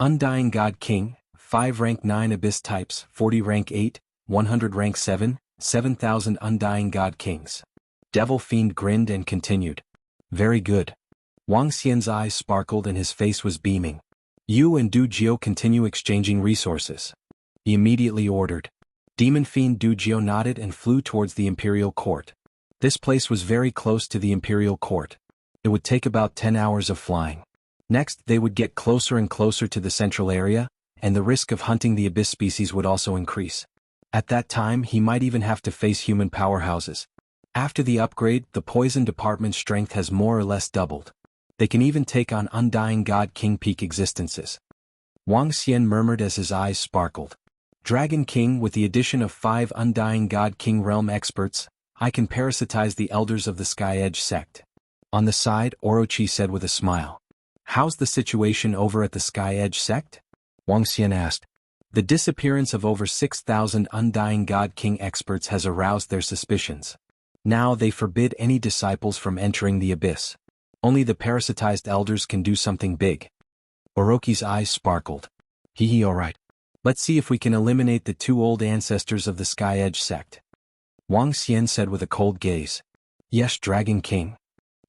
Undying God King, 5 rank 9 abyss types, 40 rank 8, 100 rank 7, 7,000 Undying God Kings. Devil Fiend grinned and continued. Very good. Wang Xian's eyes sparkled and his face was beaming. You and Du Jiao continue exchanging resources. He immediately ordered. Demon Fiend Du Jiao nodded and flew towards the Imperial Court. This place was very close to the Imperial Court. It would take about 10 hours of flying. Next, they would get closer and closer to the central area, and the risk of hunting the abyss species would also increase. At that time, he might even have to face human powerhouses. After the upgrade, the poison department's strength has more or less doubled. They can even take on Undying God King peak existences. Wang Xian murmured as his eyes sparkled. Dragon King, with the addition of 5 Undying God King realm experts, I can parasitize the elders of the Sky Edge sect. On the side, Orochi said with a smile. How's the situation over at the Sky Edge sect? Wang Xian asked. The disappearance of over 6,000 Undying God King experts has aroused their suspicions. Now they forbid any disciples from entering the abyss. Only the parasitized elders can do something big. Orochi's eyes sparkled. Hee alright. Let's see if we can eliminate the 2 old ancestors of the Sky Edge sect. Wang Xian said with a cold gaze. Yes, Dragon King.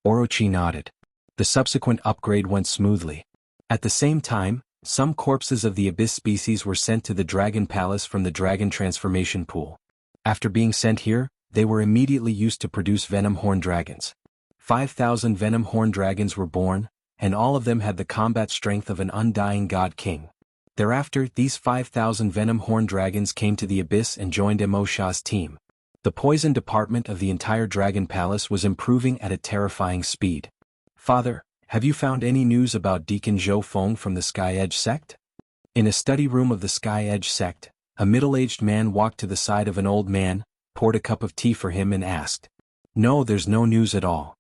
Orochi nodded. The subsequent upgrade went smoothly. At the same time, some corpses of the abyss species were sent to the Dragon Palace from the Dragon Transformation Pool. After being sent here, they were immediately used to produce venom horn dragons. 5,000 venom horn dragons were born, and all of them had the combat strength of an Undying God King. Thereafter, these 5,000 venom horn dragons came to the abyss and joined Mo Sha's team. The poison department of the entire Dragon Palace was improving at a terrifying speed. Father, have you found any news about Deacon Zhou Feng from the Sky Edge sect? In a study room of the Sky Edge sect, a middle-aged man walked to the side of an old man, poured a cup of tea for him and asked. No, there's no news at all.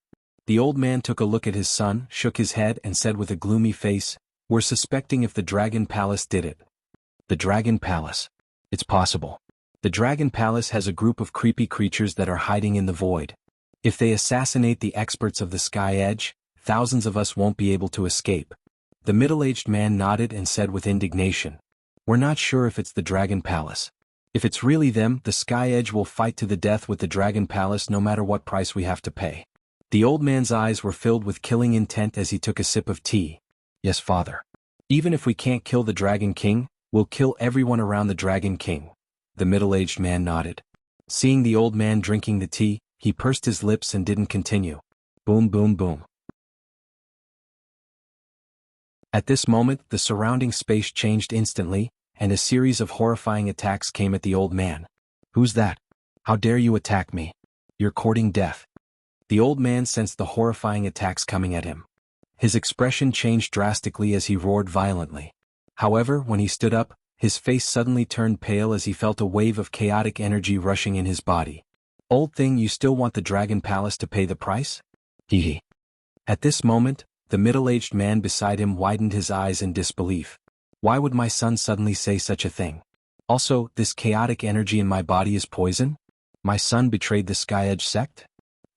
The old man took a look at his son, shook his head and said with a gloomy face, We're suspecting if the Dragon Palace did it. The Dragon Palace. It's possible. The Dragon Palace has a group of creepy creatures that are hiding in the void. If they assassinate the experts of the Sky Edge, thousands of us won't be able to escape. The middle-aged man nodded and said with indignation. We're not sure if it's the Dragon Palace. If it's really them, the Sky Edge will fight to the death with the Dragon Palace no matter what price we have to pay. The old man's eyes were filled with killing intent as he took a sip of tea. Yes, father. Even if we can't kill the Dragon King, we'll kill everyone around the Dragon King. The middle-aged man nodded. Seeing the old man drinking the tea, he pursed his lips and didn't continue. Boom, boom, boom. At this moment, the surrounding space changed instantly, and a series of horrifying attacks came at the old man. Who's that? How dare you attack me? You're courting death. The old man sensed the horrifying attacks coming at him. His expression changed drastically as he roared violently. However, when he stood up, his face suddenly turned pale as he felt a wave of chaotic energy rushing in his body. Old thing, you still want the Dragon Palace to pay the price? Hee hee. At this moment, the middle-aged man beside him widened his eyes in disbelief. Why would my son suddenly say such a thing? Also, this chaotic energy in my body is poison? My son betrayed the Sky Edge sect?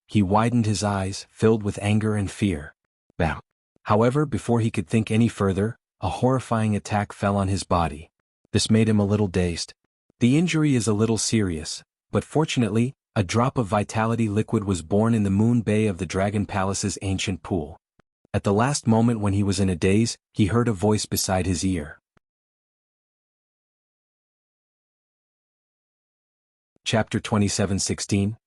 He widened his eyes, filled with anger and fear. Bam. However, before he could think any further, a horrifying attack fell on his body. This made him a little dazed. The injury is a little serious, but fortunately, a drop of vitality liquid was born in the moon bay of the Dragon Palace's ancient pool. At the last moment when he was in a daze, he heard a voice beside his ear. Chapter 27:16.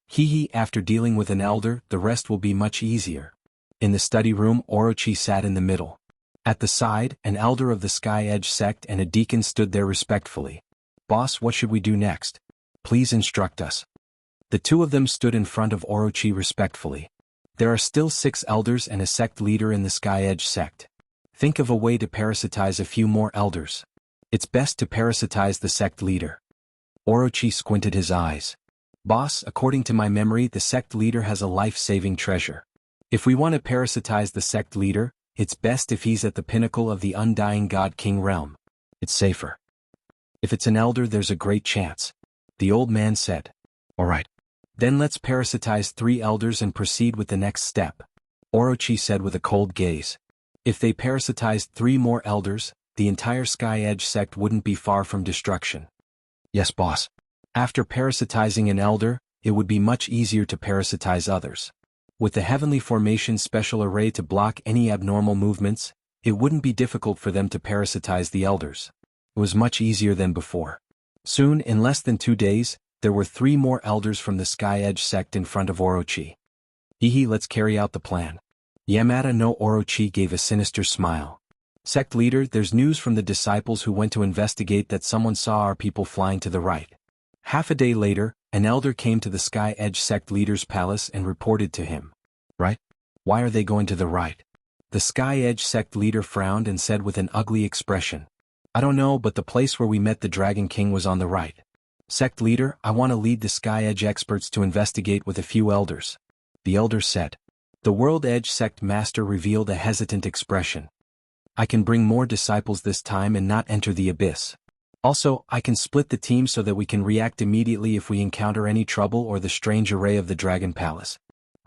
Hee, after dealing with an elder, the rest will be much easier. In the study room, Orochi sat in the middle. At the side, an elder of the Sky Edge sect and a deacon stood there respectfully. Boss, what should we do next? Please instruct us. The two of them stood in front of Orochi respectfully. There are still 6 elders and a sect leader in the Sky Edge sect. Think of a way to parasitize a few more elders. It's best to parasitize the sect leader. Orochi squinted his eyes. Boss, according to my memory, the sect leader has a life-saving treasure. If we want to parasitize the sect leader, it's best if he's at the pinnacle of the Undying God King realm. It's safer. If it's an elder, there's a great chance. The old man said. All right. Then let's parasitize 3 elders and proceed with the next step. Orochi said with a cold gaze. If they parasitized 3 more elders, the entire Sky Edge sect wouldn't be far from destruction. Yes, boss. After parasitizing an elder, it would be much easier to parasitize others. With the Heavenly Formation special array to block any abnormal movements, it wouldn't be difficult for them to parasitize the elders. It was much easier than before. Soon, in less than 2 days, there were 3 more elders from the Sky Edge sect in front of Orochi. Hee, let's carry out the plan. Yamada no Orochi gave a sinister smile. Sect leader, there's news from the disciples who went to investigate that someone saw our people flying to the right. Half a day later, an elder came to the Sky Edge sect leader's palace and reported to him. Right? Why are they going to the right? The Sky Edge sect leader frowned and said with an ugly expression. I don't know, but the place where we met the Dragon King was on the right. Sect leader, I want to lead the Sky Edge experts to investigate with a few elders. The elder said. The World Edge sect master revealed a hesitant expression. I can bring more disciples this time and not enter the abyss. Also, I can split the team so that we can react immediately if we encounter any trouble or the strange array of the Dragon Palace.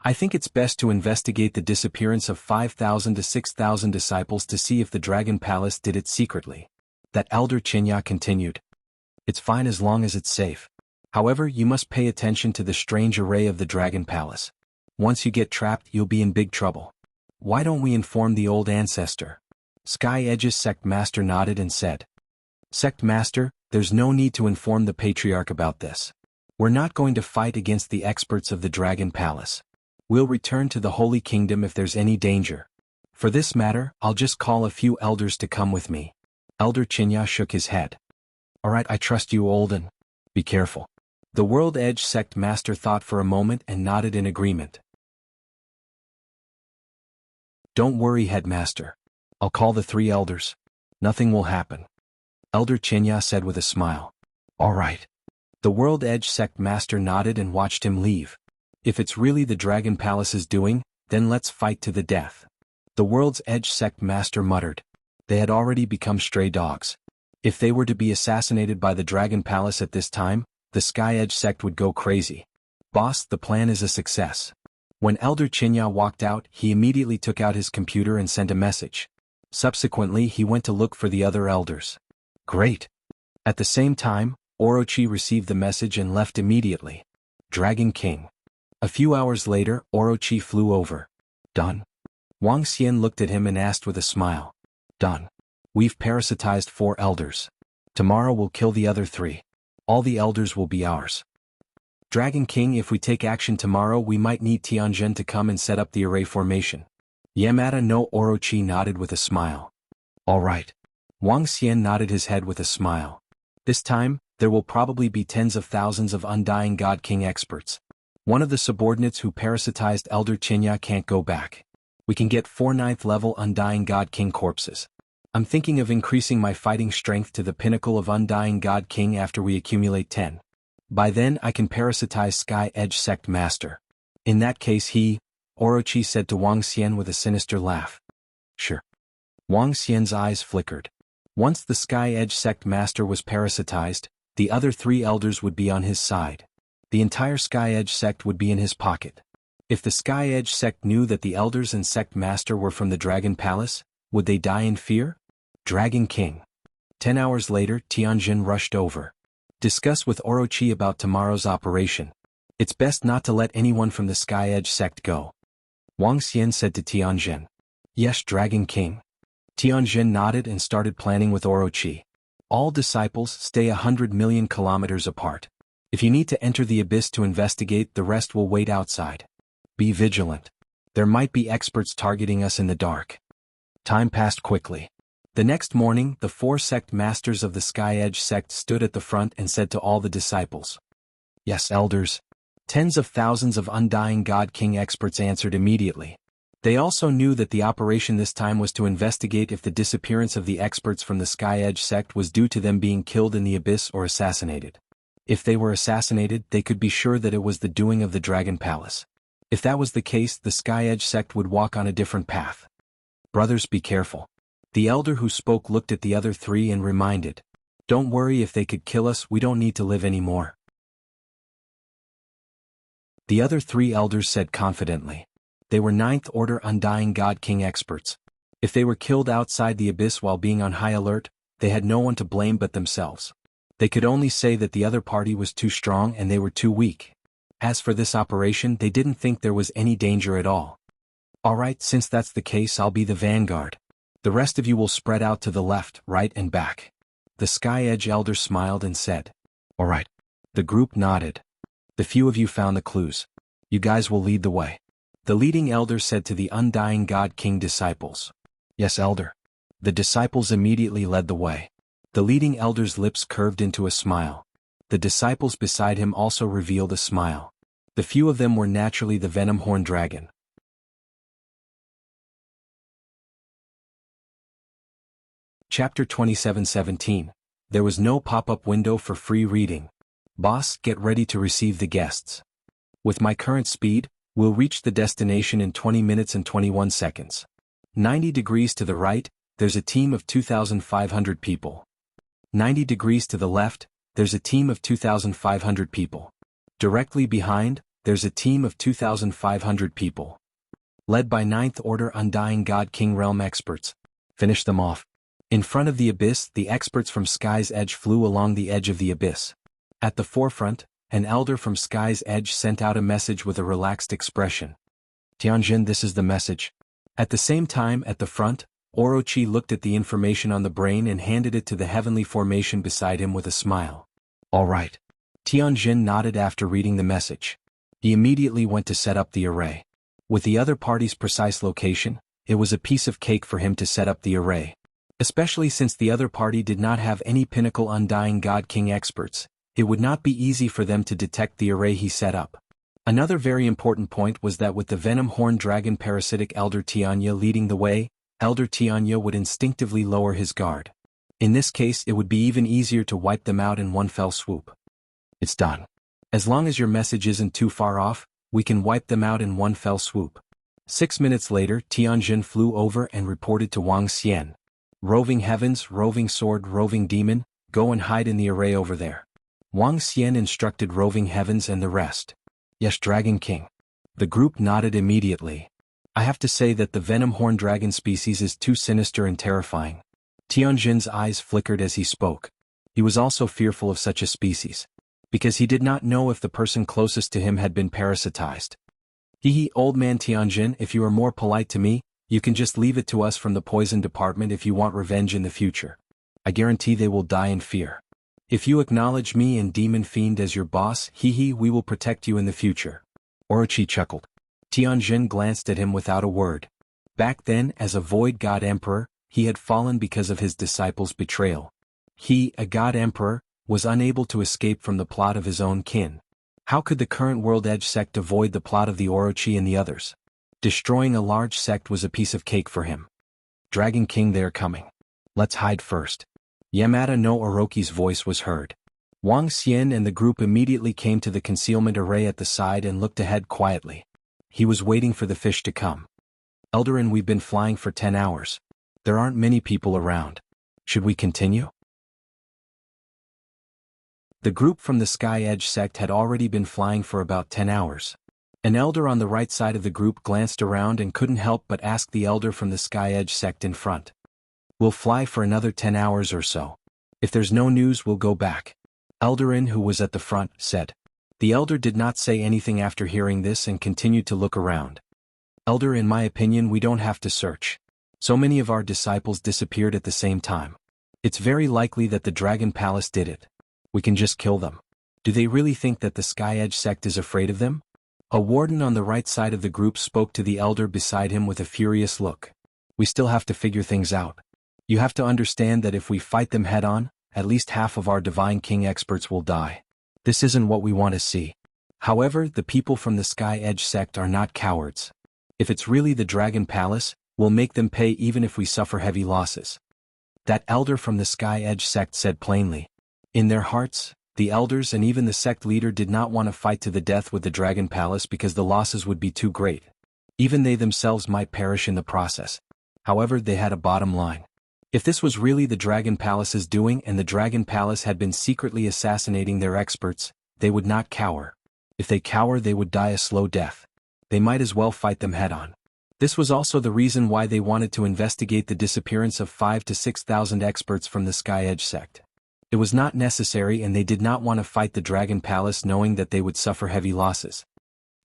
I think it's best to investigate the disappearance of 5,000 to 6,000 disciples to see if the Dragon Palace did it secretly. That elder Chinya continued. It's fine as long as it's safe. However, you must pay attention to the strange array of the Dragon Palace. Once you get trapped, you'll be in big trouble. Why don't we inform the old ancestor? Sky Edge's sect master nodded and said. Sect master, there's no need to inform the patriarch about this. We're not going to fight against the experts of the Dragon Palace. We'll return to the Holy Kingdom if there's any danger. For this matter, I'll just call a few elders to come with me. Elder Chinya shook his head. Alright, I trust you, Olden. Be careful. The World Edge sect master thought for a moment and nodded in agreement. Don't worry, headmaster. I'll call the 3 elders. Nothing will happen. Elder Chinya said with a smile. Alright. The World Edge sect master nodded and watched him leave. If it's really the Dragon Palace's doing, then let's fight to the death. The World's Edge sect master muttered. They had already become stray dogs. If they were to be assassinated by the Dragon Palace at this time, the Sky Edge sect would go crazy. Boss, the plan is a success. When Elder Chinya walked out, he immediately took out his computer and sent a message. Subsequently, he went to look for the other elders. Great. At the same time, Orochi received the message and left immediately. Dragon King. A few hours later, Orochi flew over. Done. Wang Xian looked at him and asked with a smile. Done. We've parasitized 4 elders. Tomorrow we'll kill the other 3. All the elders will be ours. Dragon King, if we take action tomorrow, we might need Tianjin to come and set up the array formation. Yamada no Orochi nodded with a smile. All right. Wang Xian nodded his head with a smile. This time, there will probably be tens of thousands of Undying God King experts. One of the subordinates who parasitized Elder Qinya can't go back. We can get 4 9th level Undying God King corpses. I'm thinking of increasing my fighting strength to the pinnacle of Undying God King after we accumulate 10. By then I can parasitize Sky Edge Sect Master. In that case Orochi said to Wang Xian with a sinister laugh. Sure. Wang Xian's eyes flickered. Once the Sky Edge Sect Master was parasitized, the other 3 elders would be on his side. The entire Sky Edge Sect would be in his pocket. If the Sky Edge Sect knew that the elders and Sect Master were from the Dragon Palace, would they die in fear? Dragon King. 10 hours later, Tianjin rushed over. Discuss with Orochi about tomorrow's operation. It's best not to let anyone from the Sky Edge Sect go. Wang Xian said to Tianjin. Yes, Dragon King. Tianjin nodded and started planning with Orochi. All disciples stay 100 million kilometers apart. If you need to enter the abyss to investigate, the rest will wait outside. Be vigilant. There might be experts targeting us in the dark. Time passed quickly. The next morning, the 4 sect masters of the Sky Edge sect stood at the front and said to all the disciples. Yes, elders. Tens of thousands of Undying God King experts answered immediately. They also knew that the operation this time was to investigate if the disappearance of the experts from the Sky Edge sect was due to them being killed in the abyss or assassinated. If they were assassinated, they could be sure that it was the doing of the Dragon Palace. If that was the case, the Sky Edge sect would walk on a different path. Brothers, be careful. The elder who spoke looked at the other 3 and reminded. Don't worry, if they could kill us, we don't need to live anymore. The other 3 elders said confidently. They were 9th Order Undying God King experts. If they were killed outside the abyss while being on high alert, they had no one to blame but themselves. They could only say that the other party was too strong and they were too weak. As for this operation, they didn't think there was any danger at all. Alright, since that's the case, I'll be the vanguard. The rest of you will spread out to the left, right and back. The Sky Edge elder smiled and said. Alright. The group nodded. The few of you found the clues. You guys will lead the way. The leading elder said to the Undying God King disciples. Yes, elder. The disciples immediately led the way. The leading elder's lips curved into a smile. The disciples beside him also revealed a smile. The few of them were naturally the Venom Horn Dragon. Chapter 27:17. There was no pop-up window for free reading. Boss, get ready to receive the guests. With my current speed, we'll reach the destination in 20 minutes and 21 seconds. 90 degrees to the right, there's a team of 2,500 people. 90 degrees to the left, there's a team of 2,500 people. Directly behind, there's a team of 2,500 people. Led by 9th Order Undying God King Realm experts. Finish them off. In front of the abyss, the experts from Sky's Edge flew along the edge of the abyss. At the forefront, an elder from Sky's Edge sent out a message with a relaxed expression. Tianjin, this is the message. At the same time, at the front, Orochi looked at the information on the brain and handed it to the heavenly formation beside him with a smile. All right. Tianjin nodded after reading the message. He immediately went to set up the array. With the other party's precise location, it was a piece of cake for him to set up the array. Especially since the other party did not have any pinnacle Undying God King experts, it would not be easy for them to detect the array he set up. Another very important point was that with the Venom Horn Dragon parasitic Elder Tianya leading the way, Elder Tianya would instinctively lower his guard. In this case, it would be even easier to wipe them out in one fell swoop. It's done. As long as your message isn't too far off, we can wipe them out in one fell swoop. 6 minutes later, Tianjin flew over and reported to Wang Xian. Roving Heavens, Roving Sword, Roving Demon, go and hide in the array over there. Wang Xian instructed Roving Heavens and the rest. Yes, Dragon King. The group nodded immediately. I have to say that the Venom Horn Dragon species is too sinister and terrifying. Tianjin's eyes flickered as he spoke. He was also fearful of such a species, because he did not know if the person closest to him had been parasitized. Old man Tianjin, if you are more polite to me, you can just leave it to us from the poison department if you want revenge in the future. I guarantee they will die in fear. If you acknowledge me and Demon Fiend as your boss, we will protect you in the future. Orochi chuckled. Tianjin glanced at him without a word. Back then, as a Void God Emperor, he had fallen because of his disciples' betrayal. He, a god emperor, was unable to escape from the plot of his own kin. How could the current World Edge sect avoid the plot of the Orochi and the others? Destroying a large sect was a piece of cake for him. Dragon King, they're coming. Let's hide first. Yamada no Orochi's voice was heard. Wang Xian and the group immediately came to the concealment array at the side and looked ahead quietly. He was waiting for the fish to come. Eldarin, we've been flying for 10 hours. There aren't many people around. Should we continue? The group from the Sky Edge sect had already been flying for about 10 hours. An elder on the right side of the group glanced around and couldn't help but ask the elder from the Sky Edge sect in front. We'll fly for another 10 hours or so. If there's no news, we'll go back. Eldarin, who was at the front, said. The elder did not say anything after hearing this and continued to look around. Elder, in my opinion, we don't have to search. So many of our disciples disappeared at the same time. It's very likely that the Dragon Palace did it. We can just kill them. Do they really think that the Sky Edge sect is afraid of them? A warden on the right side of the group spoke to the elder beside him with a furious look. We still have to figure things out. You have to understand that if we fight them head-on, at least half of our Divine King experts will die. This isn't what we want to see. However, the people from the Sky Edge sect are not cowards. If it's really the Dragon Palace, we'll make them pay even if we suffer heavy losses. That elder from the Sky Edge sect said plainly. In their hearts, the elders and even the sect leader did not want to fight to the death with the Dragon Palace because the losses would be too great. Even they themselves might perish in the process. However, they had a bottom line. If this was really the Dragon Palace's doing and the Dragon Palace had been secretly assassinating their experts, they would not cower. If they cower, they would die a slow death. They might as well fight them head-on. This was also the reason why they wanted to investigate the disappearance of 5,000 to 6,000 experts from the Sky Edge sect. It was not necessary and they did not want to fight the Dragon Palace knowing that they would suffer heavy losses.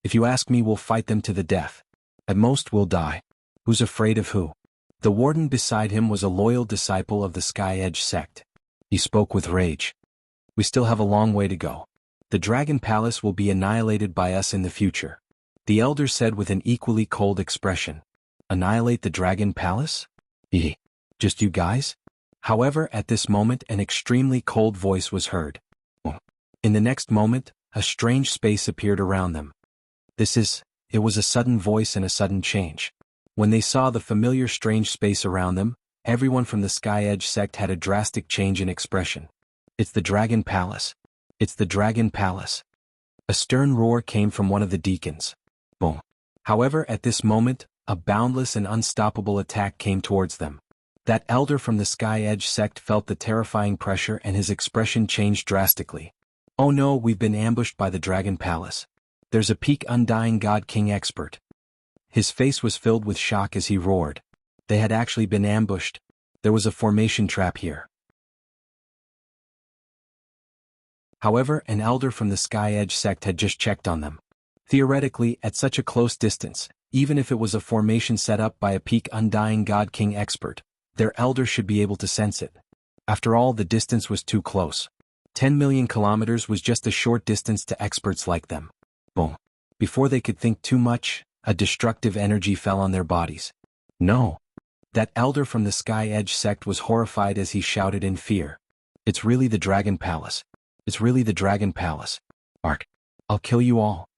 If you ask me, we'll fight them to the death. At most we'll die. Who's afraid of who? The warden beside him was a loyal disciple of the Sky Edge sect. He spoke with rage. We still have a long way to go. The Dragon Palace will be annihilated by us in the future. The elder said with an equally cold expression. Annihilate the Dragon Palace? Just you guys? However, at this moment an extremely cold voice was heard. In the next moment, a strange space appeared around them. It was a sudden voice and a sudden change. When they saw the familiar strange space around them, everyone from the Sky Edge sect had a drastic change in expression. It's the Dragon Palace. It's the Dragon Palace. A stern roar came from one of the deacons. Boom. However, at this moment, a boundless and unstoppable attack came towards them. That elder from the Sky Edge sect felt the terrifying pressure and his expression changed drastically. Oh no, we've been ambushed by the Dragon Palace. There's a peak Undying God King expert. His face was filled with shock as he roared. They had actually been ambushed. There was a formation trap here. However, an elder from the Sky Edge sect had just checked on them. Theoretically, at such a close distance, even if it was a formation set up by a peak Undying God King expert, their elder should be able to sense it. After all, the distance was too close. 10 million kilometers was just a short distance to experts like them. Boom. Before they could think too much, a destructive energy fell on their bodies. No. That elder from the Sky Edge sect was horrified as he shouted in fear. It's really the Dragon Palace. It's really the Dragon Palace. Ark. I'll kill you all.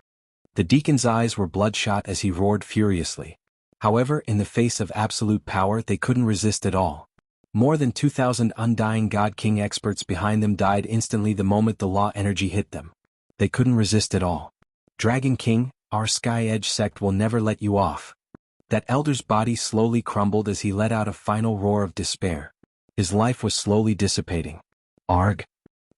The deacon's eyes were bloodshot as he roared furiously. However, in the face of absolute power, they couldn't resist at all. More than 2,000 Undying God King experts behind them died instantly the moment the law energy hit them. They couldn't resist at all. Dragon King, our Sky Edge sect will never let you off. That elder's body slowly crumbled as he let out a final roar of despair. His life was slowly dissipating. Arg.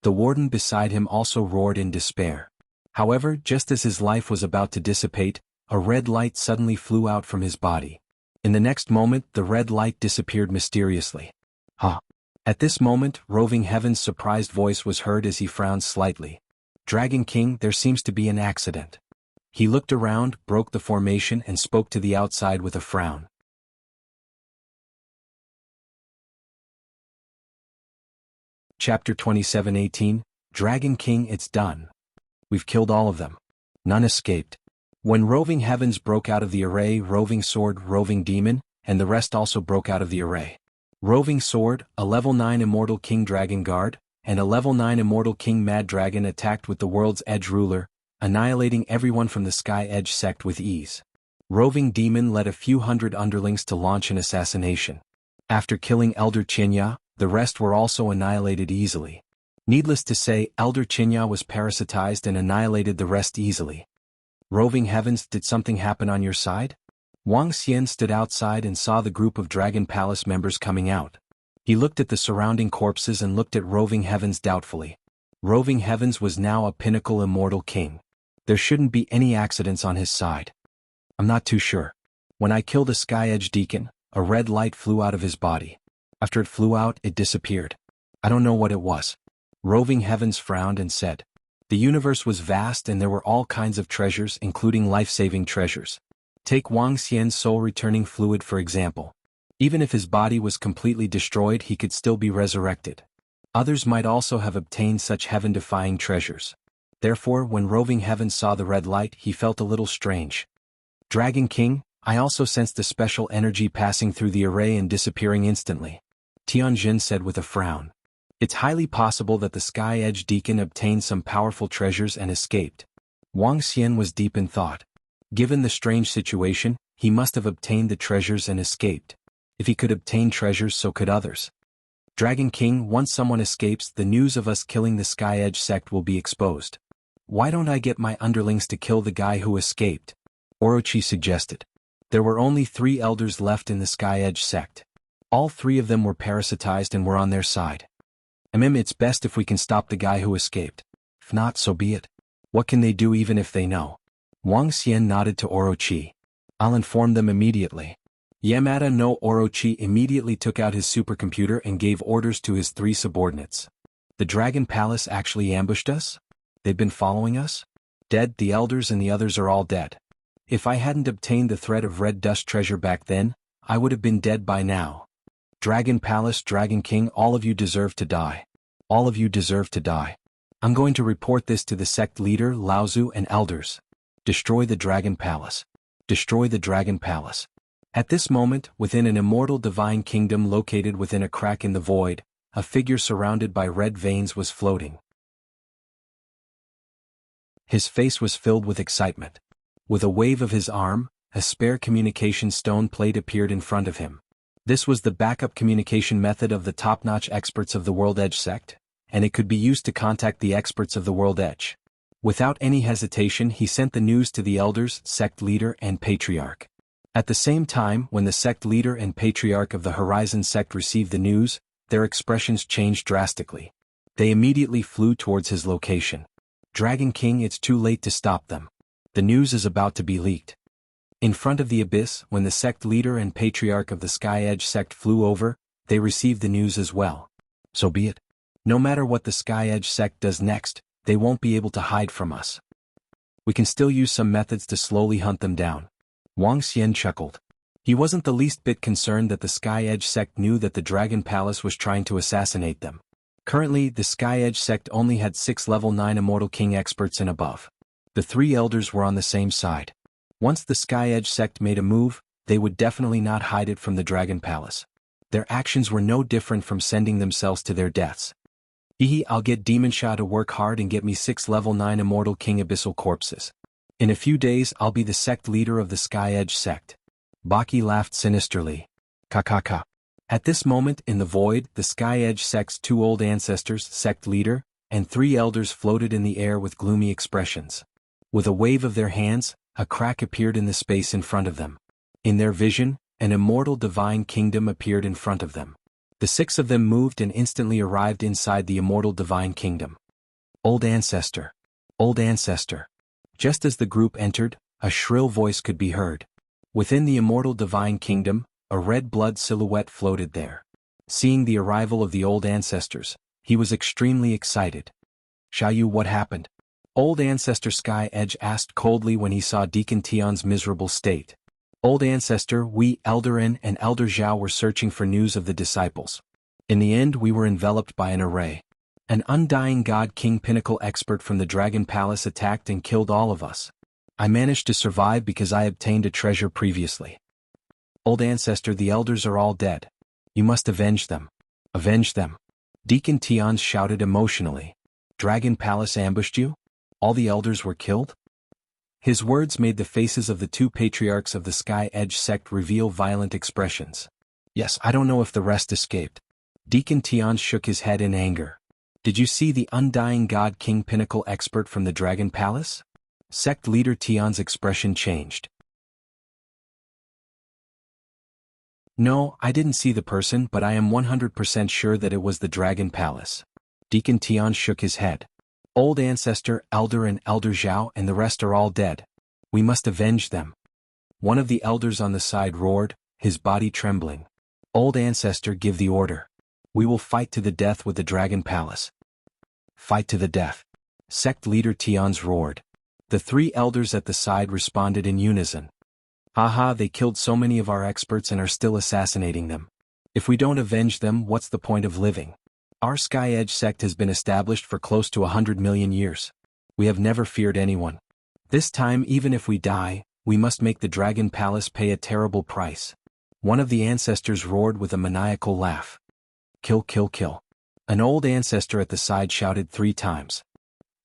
The warden beside him also roared in despair. However, just as his life was about to dissipate, a red light suddenly flew out from his body. In the next moment, the red light disappeared mysteriously. At this moment, Roving Heaven's surprised voice was heard as he frowned slightly. Dragon King, there seems to be an accident. He looked around, broke the formation and spoke to the outside with a frown. Chapter 27:18, Dragon King, it's done. We've killed all of them. None escaped. When Roving Heavens broke out of the array, Roving Sword, Roving Demon, and the rest also broke out of the array. Roving Sword, a level 9 Immortal King Dragon Guard, and a level 9 Immortal King Mad Dragon attacked with the World's Edge Ruler, annihilating everyone from the Sky Edge sect with ease. Roving Demon led a few hundred underlings to launch an assassination. After killing Elder Qinya, the rest were also annihilated easily. Needless to say, Elder Qinya was parasitized and annihilated the rest easily. Roving Heavens, did something happen on your side? Wang Xian stood outside and saw the group of Dragon Palace members coming out. He looked at the surrounding corpses and looked at Roving Heavens doubtfully. Roving Heavens was now a pinnacle immortal king. There shouldn't be any accidents on his side. I'm not too sure. When I killed a Sky Edge Deacon, a red light flew out of his body. After it flew out, it disappeared. I don't know what it was. Roving Heavens frowned and said, the universe was vast and there were all kinds of treasures, including life-saving treasures. Take Wang Xian's soul-returning fluid for example. Even if his body was completely destroyed, he could still be resurrected. Others might also have obtained such heaven-defying treasures. Therefore, when Roving Heavens saw the red light, he felt a little strange. Dragon King, I also sensed a special energy passing through the array and disappearing instantly. Tianjin said with a frown. It's highly possible that the Sky Edge Deacon obtained some powerful treasures and escaped. Wang Xian was deep in thought. Given the strange situation, he must have obtained the treasures and escaped. If he could obtain treasures, so could others. Dragon King, once someone escapes, the news of us killing the Sky Edge sect will be exposed. Why don't I get my underlings to kill the guy who escaped? Orochi suggested. There were only 3 elders left in the Sky Edge sect. All 3 of them were parasitized and were on their side. It's best if we can stop the guy who escaped. If not, so be it. What can they do even if they know? Wang Xian nodded to Orochi. I'll inform them immediately. Yamada no Orochi immediately took out his supercomputer and gave orders to his 3 subordinates. The Dragon Palace actually ambushed us? They've been following us? Dead, the elders and the others are all dead. If I hadn't obtained the thread of red dust treasure back then, I would have been dead by now. Dragon Palace, Dragon King, all of you deserve to die. All of you deserve to die. I'm going to report this to the sect leader, Laozu, and elders. Destroy the Dragon Palace. Destroy the Dragon Palace. At this moment, within an immortal divine kingdom located within a crack in the void, a figure surrounded by red veins was floating. His face was filled with excitement. With a wave of his arm, a spare communication stone plate appeared in front of him. This was the backup communication method of the top-notch experts of the World Edge sect, and it could be used to contact the experts of the World Edge. Without any hesitation, he sent the news to the elders, sect leader, and patriarch. At the same time, when the sect leader and patriarch of the Horizon sect received the news, their expressions changed drastically. They immediately flew towards his location. Dragon King, it's too late to stop them. The news is about to be leaked. In front of the abyss, when the sect leader and patriarch of the Sky Edge sect flew over, they received the news as well. So be it. No matter what the Sky Edge sect does next, they won't be able to hide from us. We can still use some methods to slowly hunt them down. Wang Xian chuckled. He wasn't the least bit concerned that the Sky Edge sect knew that the Dragon Palace was trying to assassinate them. Currently, the Sky Edge sect only had 6 level 9 Immortal King experts and above. The 3 elders were on the same side. Once the Sky Edge sect made a move, they would definitely not hide it from the Dragon Palace. Their actions were no different from sending themselves to their deaths. I'll get Demon Shah to work hard and get me 6 level 9 Immortal King Abyssal corpses. In a few days I'll be the sect leader of the Sky Edge sect. Baki laughed sinisterly. Kakaka. At this moment, in the void, the Sky Edge sect's 2 old ancestors, sect leader, and 3 elders floated in the air with gloomy expressions. With a wave of their hands, a crack appeared in the space in front of them. In their vision, an immortal divine kingdom appeared in front of them. The 6 of them moved and instantly arrived inside the immortal divine kingdom. Old ancestor. Old ancestor. Just as the group entered, a shrill voice could be heard. Within the immortal divine kingdom, a red blood silhouette floated there. Seeing the arrival of the old ancestors, he was extremely excited. Xiaoyu, what happened? Old ancestor Sky Edge asked coldly when he saw Deacon Tian's miserable state. Old ancestor, we, Elder In and Elder Zhao were searching for news of the disciples. In the end we were enveloped by an array. An undying god king pinnacle expert from the Dragon Palace attacked and killed all of us. I managed to survive because I obtained a treasure previously. Old ancestor, the elders are all dead. You must avenge them. Avenge them. Deacon Tian shouted emotionally. Dragon Palace ambushed you? All the elders were killed? His words made the faces of the two patriarchs of the Sky Edge sect reveal violent expressions. Yes, I don't know if the rest escaped. Deacon Tian shook his head in anger. Did you see the undying God King Pinnacle expert from the Dragon Palace? Sect leader Tian's expression changed. No, I didn't see the person, but I am 100% sure that it was the Dragon Palace. Deacon Tian shook his head. Old Ancestor, Elder and Elder Zhao and the rest are all dead. We must avenge them. One of the elders on the side roared, his body trembling. Old Ancestor, give the order. We will fight to the death with the Dragon Palace. Fight to the death. Sect leader Tian's roared. The three elders at the side responded in unison. Haha, they killed so many of our experts and are still assassinating them. If we don't avenge them, what's the point of living? Our Sky Edge sect has been established for close to 100 million years. We have never feared anyone. This time, even if we die, we must make the Dragon Palace pay a terrible price. One of the ancestors roared with a maniacal laugh. Kill, kill, kill. An old ancestor at the side shouted 3 times.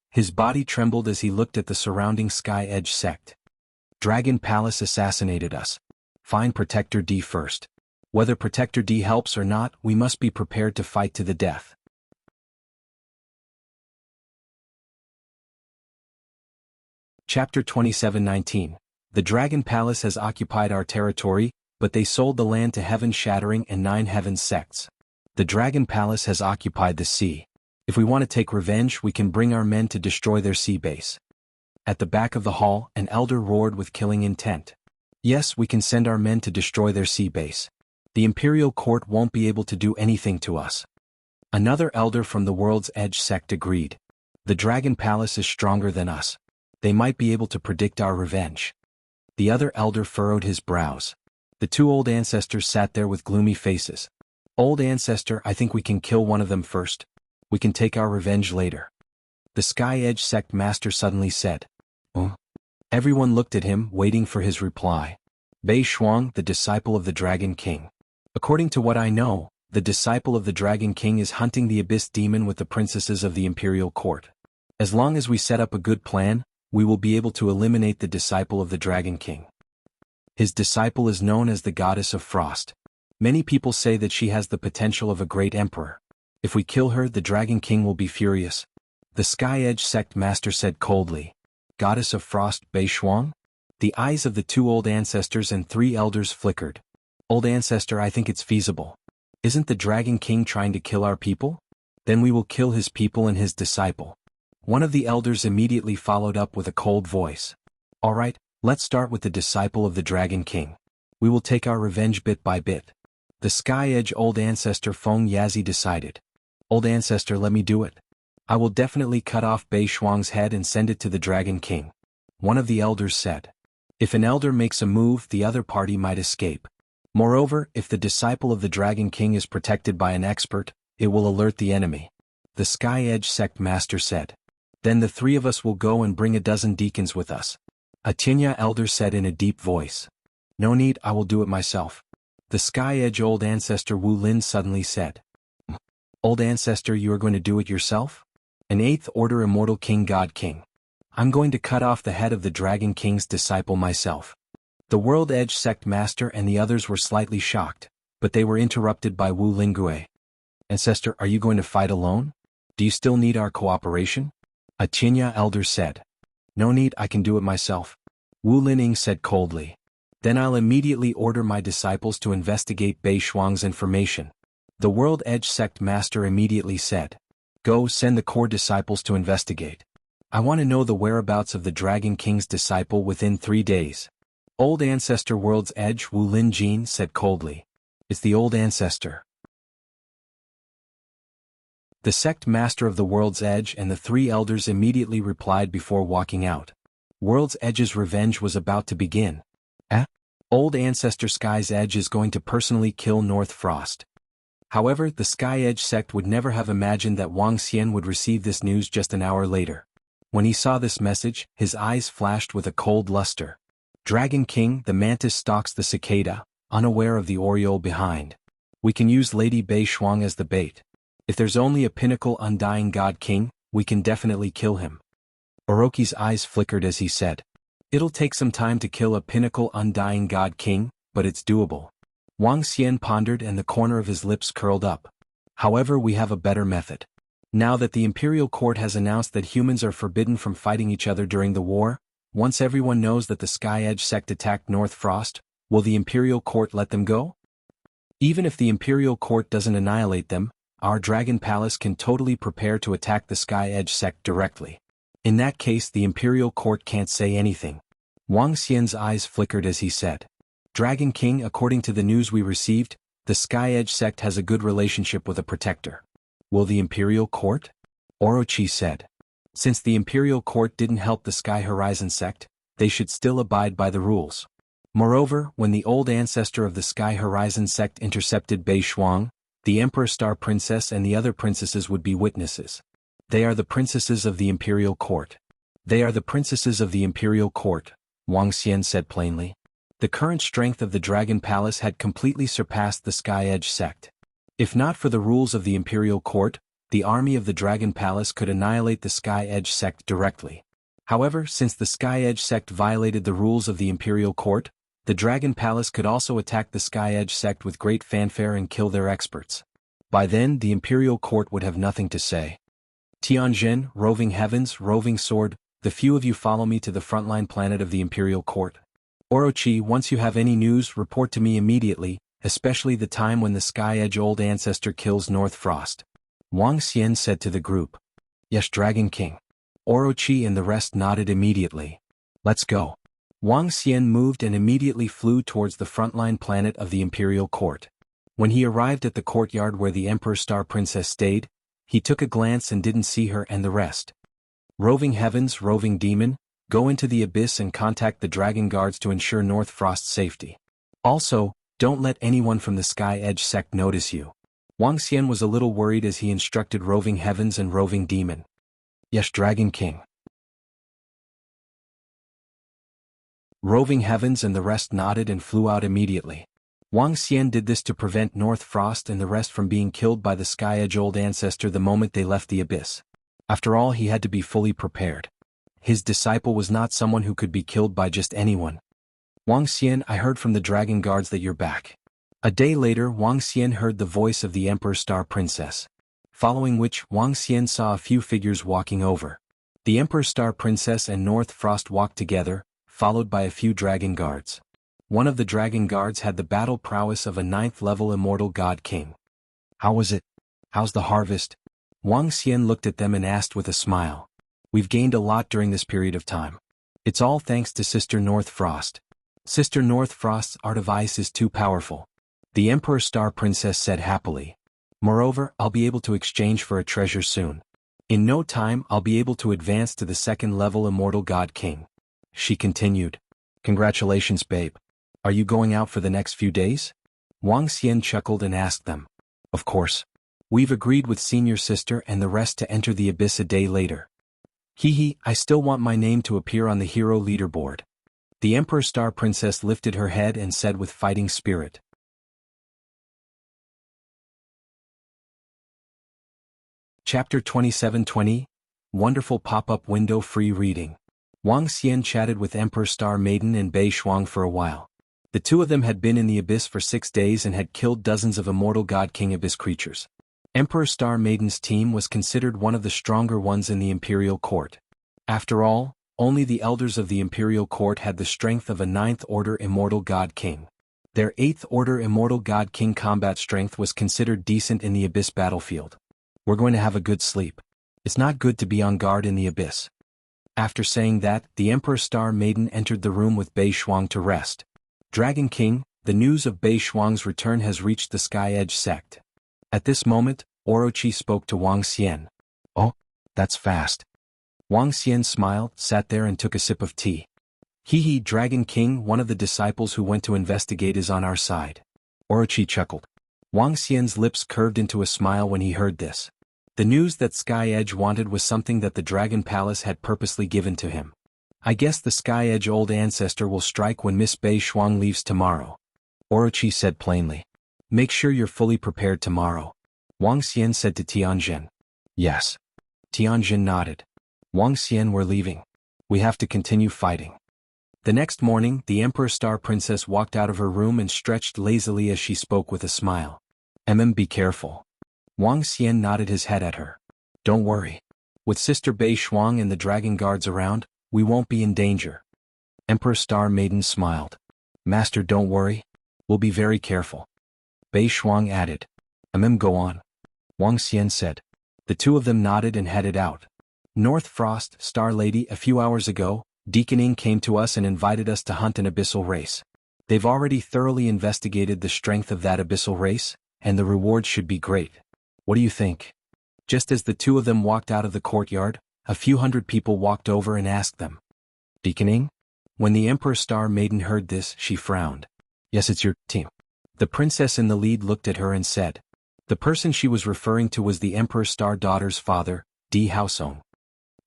His body trembled as he looked at the surrounding Sky Edge sect. Dragon Palace assassinated us. Find Protector D first. Whether Protector D helps or not, we must be prepared to fight to the death. Chapter 27:19. The Dragon Palace has occupied our territory, but they sold the land to Heaven Shattering and 9 Heavens sects. The Dragon Palace has occupied the sea. If we want to take revenge, we can bring our men to destroy their sea base. At the back of the hall, an elder roared with killing intent. Yes, we can send our men to destroy their sea base. The Imperial Court won't be able to do anything to us. Another elder from the World's Edge sect agreed. The Dragon Palace is stronger than us. They might be able to predict our revenge. The other elder furrowed his brows. The 2 old ancestors sat there with gloomy faces. Old Ancestor, I think we can kill one of them first. We can take our revenge later. The Sky Edge sect master suddenly said. Oh. Everyone looked at him, waiting for his reply. Bei Shuang, the disciple of the Dragon King. According to what I know, the disciple of the Dragon King is hunting the Abyss Demon with the princesses of the Imperial Court. As long as we set up a good plan, we will be able to eliminate the disciple of the Dragon King. His disciple is known as the Goddess of Frost. Many people say that she has the potential of a great emperor. If we kill her, the Dragon King will be furious. The Sky Edge sect master said coldly. Goddess of Frost, Bei Shuang? The eyes of the 2 old ancestors and 3 elders flickered. Old Ancestor, I think it's feasible. Isn't the Dragon King trying to kill our people? Then we will kill his people and his disciple. One of the elders immediately followed up with a cold voice. All right, let's start with the disciple of the Dragon King. We will take our revenge bit by bit. The Sky Edge old ancestor Feng Yazi decided. Old Ancestor, let me do it. I will definitely cut off Bei Shuang's head and send it to the Dragon King. One of the elders said. If an elder makes a move, the other party might escape. Moreover, if the disciple of the Dragon King is protected by an expert, it will alert the enemy. The Sky Edge sect master said. Then the 3 of us will go and bring a dozen deacons with us. A Tinya elder said in a deep voice. No need, I will do it myself. The Sky Edge old ancestor Wu Lin suddenly said. Old Ancestor, you are going to do it yourself? An 8th Order Immortal King God King. I'm going to cut off the head of the Dragon King's disciple myself. The World Edge sect master and the others were slightly shocked, but they were interrupted by Wu Lingue. Ancestor, are you going to fight alone? Do you still need our cooperation? A Tinya elder said. No need, I can do it myself. Wu Lining said coldly. Then I'll immediately order my disciples to investigate Bei Shuang's information. The World Edge sect master immediately said. Go, send the core disciples to investigate. I want to know the whereabouts of the Dragon King's disciple within 3 days. Old Ancestor World's Edge Wu Lin Jin said coldly. It's the Old Ancestor. The sect master of the World's Edge and the 3 elders immediately replied before walking out. World's Edge's revenge was about to begin. Old Ancestor Sky's Edge is going to personally kill North Frost. However, the Sky Edge sect would never have imagined that Wang Xian would receive this news just an hour later. When he saw this message, his eyes flashed with a cold luster. Dragon King, the mantis stalks the cicada, unaware of the oriole behind. We can use Lady Bei Shuang as the bait. If there's only a pinnacle undying God King, we can definitely kill him. Orochi's eyes flickered as he said. It'll take some time to kill a pinnacle undying God King, but it's doable. Wang Xian pondered and the corner of his lips curled up. However, we have a better method. Now that the Imperial Court has announced that humans are forbidden from fighting each other during the war, once everyone knows that the Sky Edge sect attacked North Frost, will the Imperial Court let them go? Even if the Imperial Court doesn't annihilate them, our Dragon Palace can totally prepare to attack the Sky Edge sect directly. In that case, the Imperial Court can't say anything. Wang Xian's eyes flickered as he said. Dragon King, according to the news we received, the Sky Edge sect has a good relationship with a protector. Will the Imperial Court? Orochi said. Since the Imperial Court didn't help the Sky Horizon sect, they should still abide by the rules. Moreover, when the old ancestor of the Sky Horizon sect intercepted Bei Shuang, the Emperor Star Princess and the other princesses would be witnesses. They are the princesses of the Imperial Court. They are the princesses of the Imperial Court, Wang Xian said plainly. The current strength of the Dragon Palace had completely surpassed the Sky Edge sect. If not for the rules of the Imperial Court, the army of the Dragon Palace could annihilate the Sky Edge sect directly. However, since the Sky Edge sect violated the rules of the Imperial Court, the Dragon Palace could also attack the Sky Edge sect with great fanfare and kill their experts. By then, the Imperial Court would have nothing to say. Tianjin, Roving Heavens, Roving Sword, the few of you follow me to the frontline planet of the Imperial Court. Orochi, once you have any news, report to me immediately, especially the time when the Sky Edge Old Ancestor kills North Frost. Wang Xian said to the group. Yes, Dragon King. Orochi and the rest nodded immediately. Let's go. Wang Xian moved and immediately flew towards the frontline planet of the Imperial Court. When he arrived at the courtyard where the Emperor Star Princess stayed, he took a glance and didn't see her and the rest. Roving Heavens, Roving Demon, go into the abyss and contact the Dragon Guards to ensure North Frost's safety. Also, don't let anyone from the Sky Edge sect notice you. Wang Xian was a little worried as he instructed Roving Heavens and Roving Demon. Yes, Dragon King. Roving Heavens and the rest nodded and flew out immediately. Wang Xian did this to prevent North Frost and the rest from being killed by the Sky Edge Old Ancestor the moment they left the abyss. After all, he had to be fully prepared. His disciple was not someone who could be killed by just anyone. Wang Xian, I heard from the Dragon Guards that you're back. A day later, Wang Xian heard the voice of the Emperor Star Princess. Following which, Wang Xian saw a few figures walking over. The Emperor Star Princess and North Frost walked together, followed by a few Dragon Guards. One of the Dragon Guards had the battle prowess of a 9th-level Immortal God King. How was it? How's the harvest? Wang Xian looked at them and asked with a smile. We've gained a lot during this period of time. It's all thanks to Sister North Frost. Sister North Frost's art of ice is too powerful. The Emperor Star Princess said happily. Moreover, I'll be able to exchange for a treasure soon. In no time, I'll be able to advance to the 2nd-level Immortal God King. She continued. Congratulations, babe. Are you going out for the next few days? Wang Xian chuckled and asked them. Of course. We've agreed with Senior Sister and the rest to enter the abyss a day later. Hee, I still want my name to appear on the hero leaderboard. The Emperor Star Princess lifted her head and said with fighting spirit. Chapter 2720, Wonderful Pop-Up Window Free Reading. Wang Xian chatted with Emperor Star Maiden and Bei Shuang for a while. The two of them had been in the abyss for 6 days and had killed dozens of Immortal God King abyss creatures. Emperor Star Maiden's team was considered one of the stronger ones in the Imperial Court. After all, only the elders of the Imperial Court had the strength of a 9th Order Immortal God King. Their 8th Order Immortal God King combat strength was considered decent in the abyss battlefield. We're going to have a good sleep. It's not good to be on guard in the abyss. After saying that, the Emperor Star Maiden entered the room with Bei Shuang to rest. Dragon King, the news of Bei Shuang's return has reached the Sky Edge sect. At this moment, Orochi spoke to Wang Xian. Oh, that's fast. Wang Xian smiled, sat there and took a sip of tea. Hee, Dragon King, one of the disciples who went to investigate is on our side. Orochi chuckled. Wang Xian's lips curved into a smile when he heard this. The news that Sky Edge wanted was something that the Dragon Palace had purposely given to him. I guess the Sky Edge Old Ancestor will strike when Miss Bei Shuang leaves tomorrow. Orochi said plainly. Make sure you're fully prepared tomorrow. Wang Xian said to Tianjin. Yes. Tianjin nodded. Wang Xian, we're leaving. We have to continue fighting. The next morning, the Emperor Star Princess walked out of her room and stretched lazily as she spoke with a smile. Be careful. Wang Xian nodded his head at her. Don't worry. With Sister Bei Shuang and the dragon guards around, we won't be in danger. Emperor Star Maiden smiled. Master, don't worry. We'll be very careful. Bei Shuang added. Go on. Wang Xian said. The two of them nodded and headed out. North Frost, Star Lady, a few hours ago, Deaconing came to us and invited us to hunt an abyssal race. They've already thoroughly investigated the strength of that abyssal race, and the reward should be great. What do you think? Just as the two of them walked out of the courtyard, a few hundred people walked over and asked them. Deaconing? When the Emperor Star Maiden heard this, she frowned. Yes, it's your team. The princess in the lead looked at her and said. The person she was referring to was the Emperor Star Daughter's father, Di Haosong.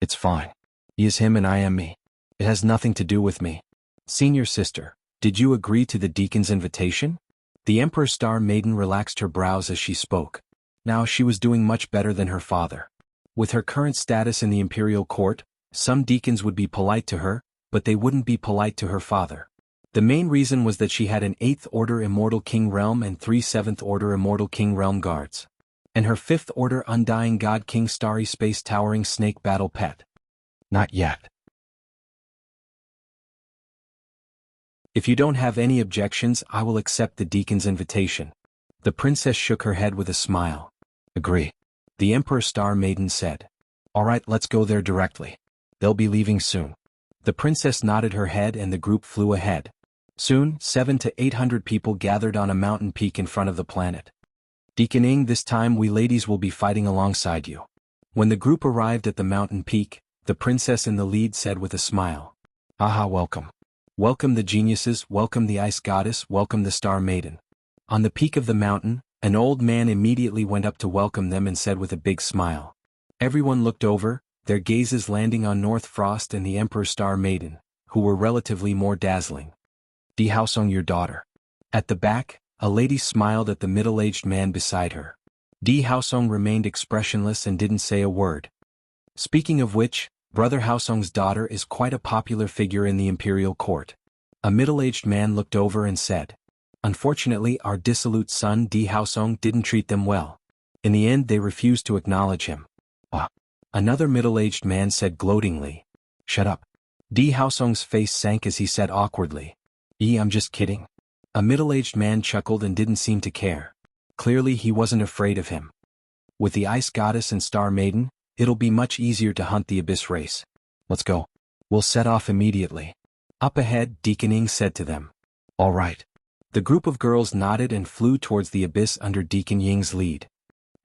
It's fine. He is him and I am me. It has nothing to do with me. Senior sister, did you agree to the deacon's invitation? The Emperor Star Maiden relaxed her brows as she spoke. Now she was doing much better than her father. With her current status in the imperial court, some deacons would be polite to her, but they wouldn't be polite to her father. The main reason was that she had an 8th Order Immortal King Realm and 3 7th Order Immortal King Realm guards. And her 5th Order Undying God King Starry Space Towering Snake Battle Pet. Not yet. If you don't have any objections, I will accept the deacon's invitation. The princess shook her head with a smile. Agree. The Emperor Star Maiden said. All right, let's go there directly. They'll be leaving soon. The princess nodded her head and the group flew ahead. Soon, 700 to 800 people gathered on a mountain peak in front of the planet. Deaconing, this time we ladies will be fighting alongside you. When the group arrived at the mountain peak, the princess in the lead said with a smile. Aha, welcome. Welcome the geniuses, welcome the ice goddess, welcome the star maiden. On the peak of the mountain, an old man immediately went up to welcome them and said with a big smile. Everyone looked over, their gazes landing on North Frost and the Emperor Star Maiden, who were relatively more dazzling. Di Haosong, your daughter. At the back, a lady smiled at the middle-aged man beside her. Di Haosong remained expressionless and didn't say a word. Speaking of which, Brother Haosong's daughter is quite a popular figure in the imperial court. A middle-aged man looked over and said. Unfortunately, our dissolute son Di Haosong didn't treat them well. In the end, they refused to acknowledge him. Another middle-aged man said gloatingly. Shut up. Di Haosong's face sank as he said awkwardly. I'm just kidding. A middle-aged man chuckled and didn't seem to care. Clearly he wasn't afraid of him. With the Ice Goddess and Star Maiden, it'll be much easier to hunt the Abyss race. Let's go. We'll set off immediately. Up ahead, Deaconing said to them. All right. The group of girls nodded and flew towards the Abyss under Deacon Ying's lead.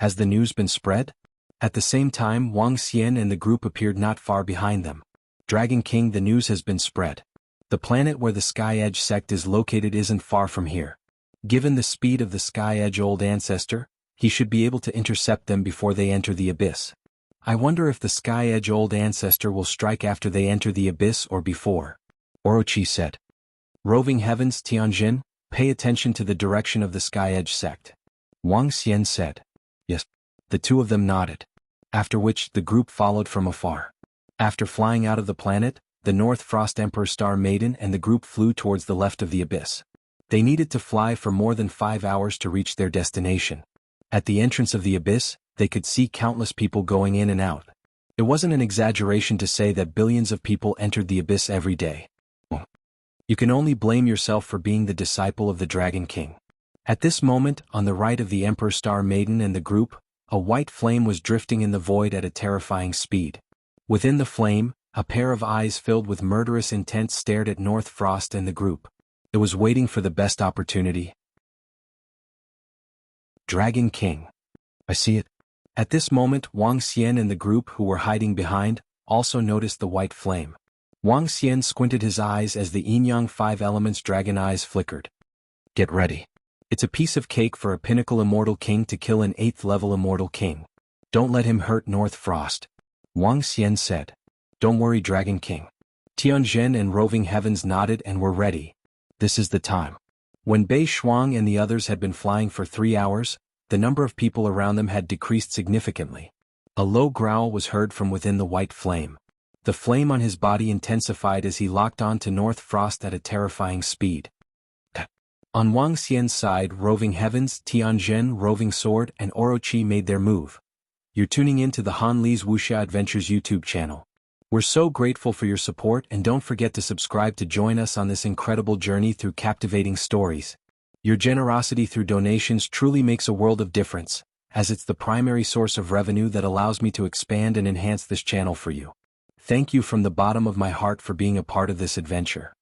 Has the news been spread? At the same time, Wang Xian and the group appeared not far behind them. Dragon King, the news has been spread. The planet where the Sky Edge sect is located isn't far from here. Given the speed of the Sky Edge Old Ancestor, he should be able to intercept them before they enter the Abyss. I wonder if the Sky Edge Old Ancestor will strike after they enter the Abyss or before. Orochi said. Roving Heavens, Tianjin, pay attention to the direction of the Sky Edge sect. Wang Xian said. Yes. The two of them nodded. After which, the group followed from afar. After flying out of the planet, the North Frost Emperor Star Maiden and the group flew towards the left of the Abyss. They needed to fly for more than 5 hours to reach their destination. At the entrance of the Abyss, they could see countless people going in and out. It wasn't an exaggeration to say that billions of people entered the Abyss every day. You can only blame yourself for being the disciple of the Dragon King. At this moment, on the right of the Emperor Star Maiden and the group, a white flame was drifting in the void at a terrifying speed. Within the flame, a pair of eyes filled with murderous intent stared at North Frost and the group. It was waiting for the best opportunity. Dragon King. I see it. At this moment, Wang Xian and the group who were hiding behind also noticed the white flame. Wang Xian squinted his eyes as the Yin-Yang 5 Elements dragon eyes flickered. Get ready. It's a piece of cake for a pinnacle Immortal King to kill an 8th level Immortal King. Don't let him hurt North Frost. Wang Xian said. Don't worry, Dragon King. Tianjin and Roving Heavens nodded and were ready. This is the time. When Bei Shuang and the others had been flying for 3 hours, the number of people around them had decreased significantly. A low growl was heard from within the white flame. The flame on his body intensified as he locked on to North Frost at a terrifying speed. On Wang Xian's side, Roving Heavens, Tianjin, Roving Sword, and Orochi made their move. You're tuning in to the Han Li's Wuxia Adventures YouTube channel. We're so grateful for your support, and don't forget to subscribe to join us on this incredible journey through captivating stories. Your generosity through donations truly makes a world of difference, as it's the primary source of revenue that allows me to expand and enhance this channel for you. Thank you from the bottom of my heart for being a part of this adventure.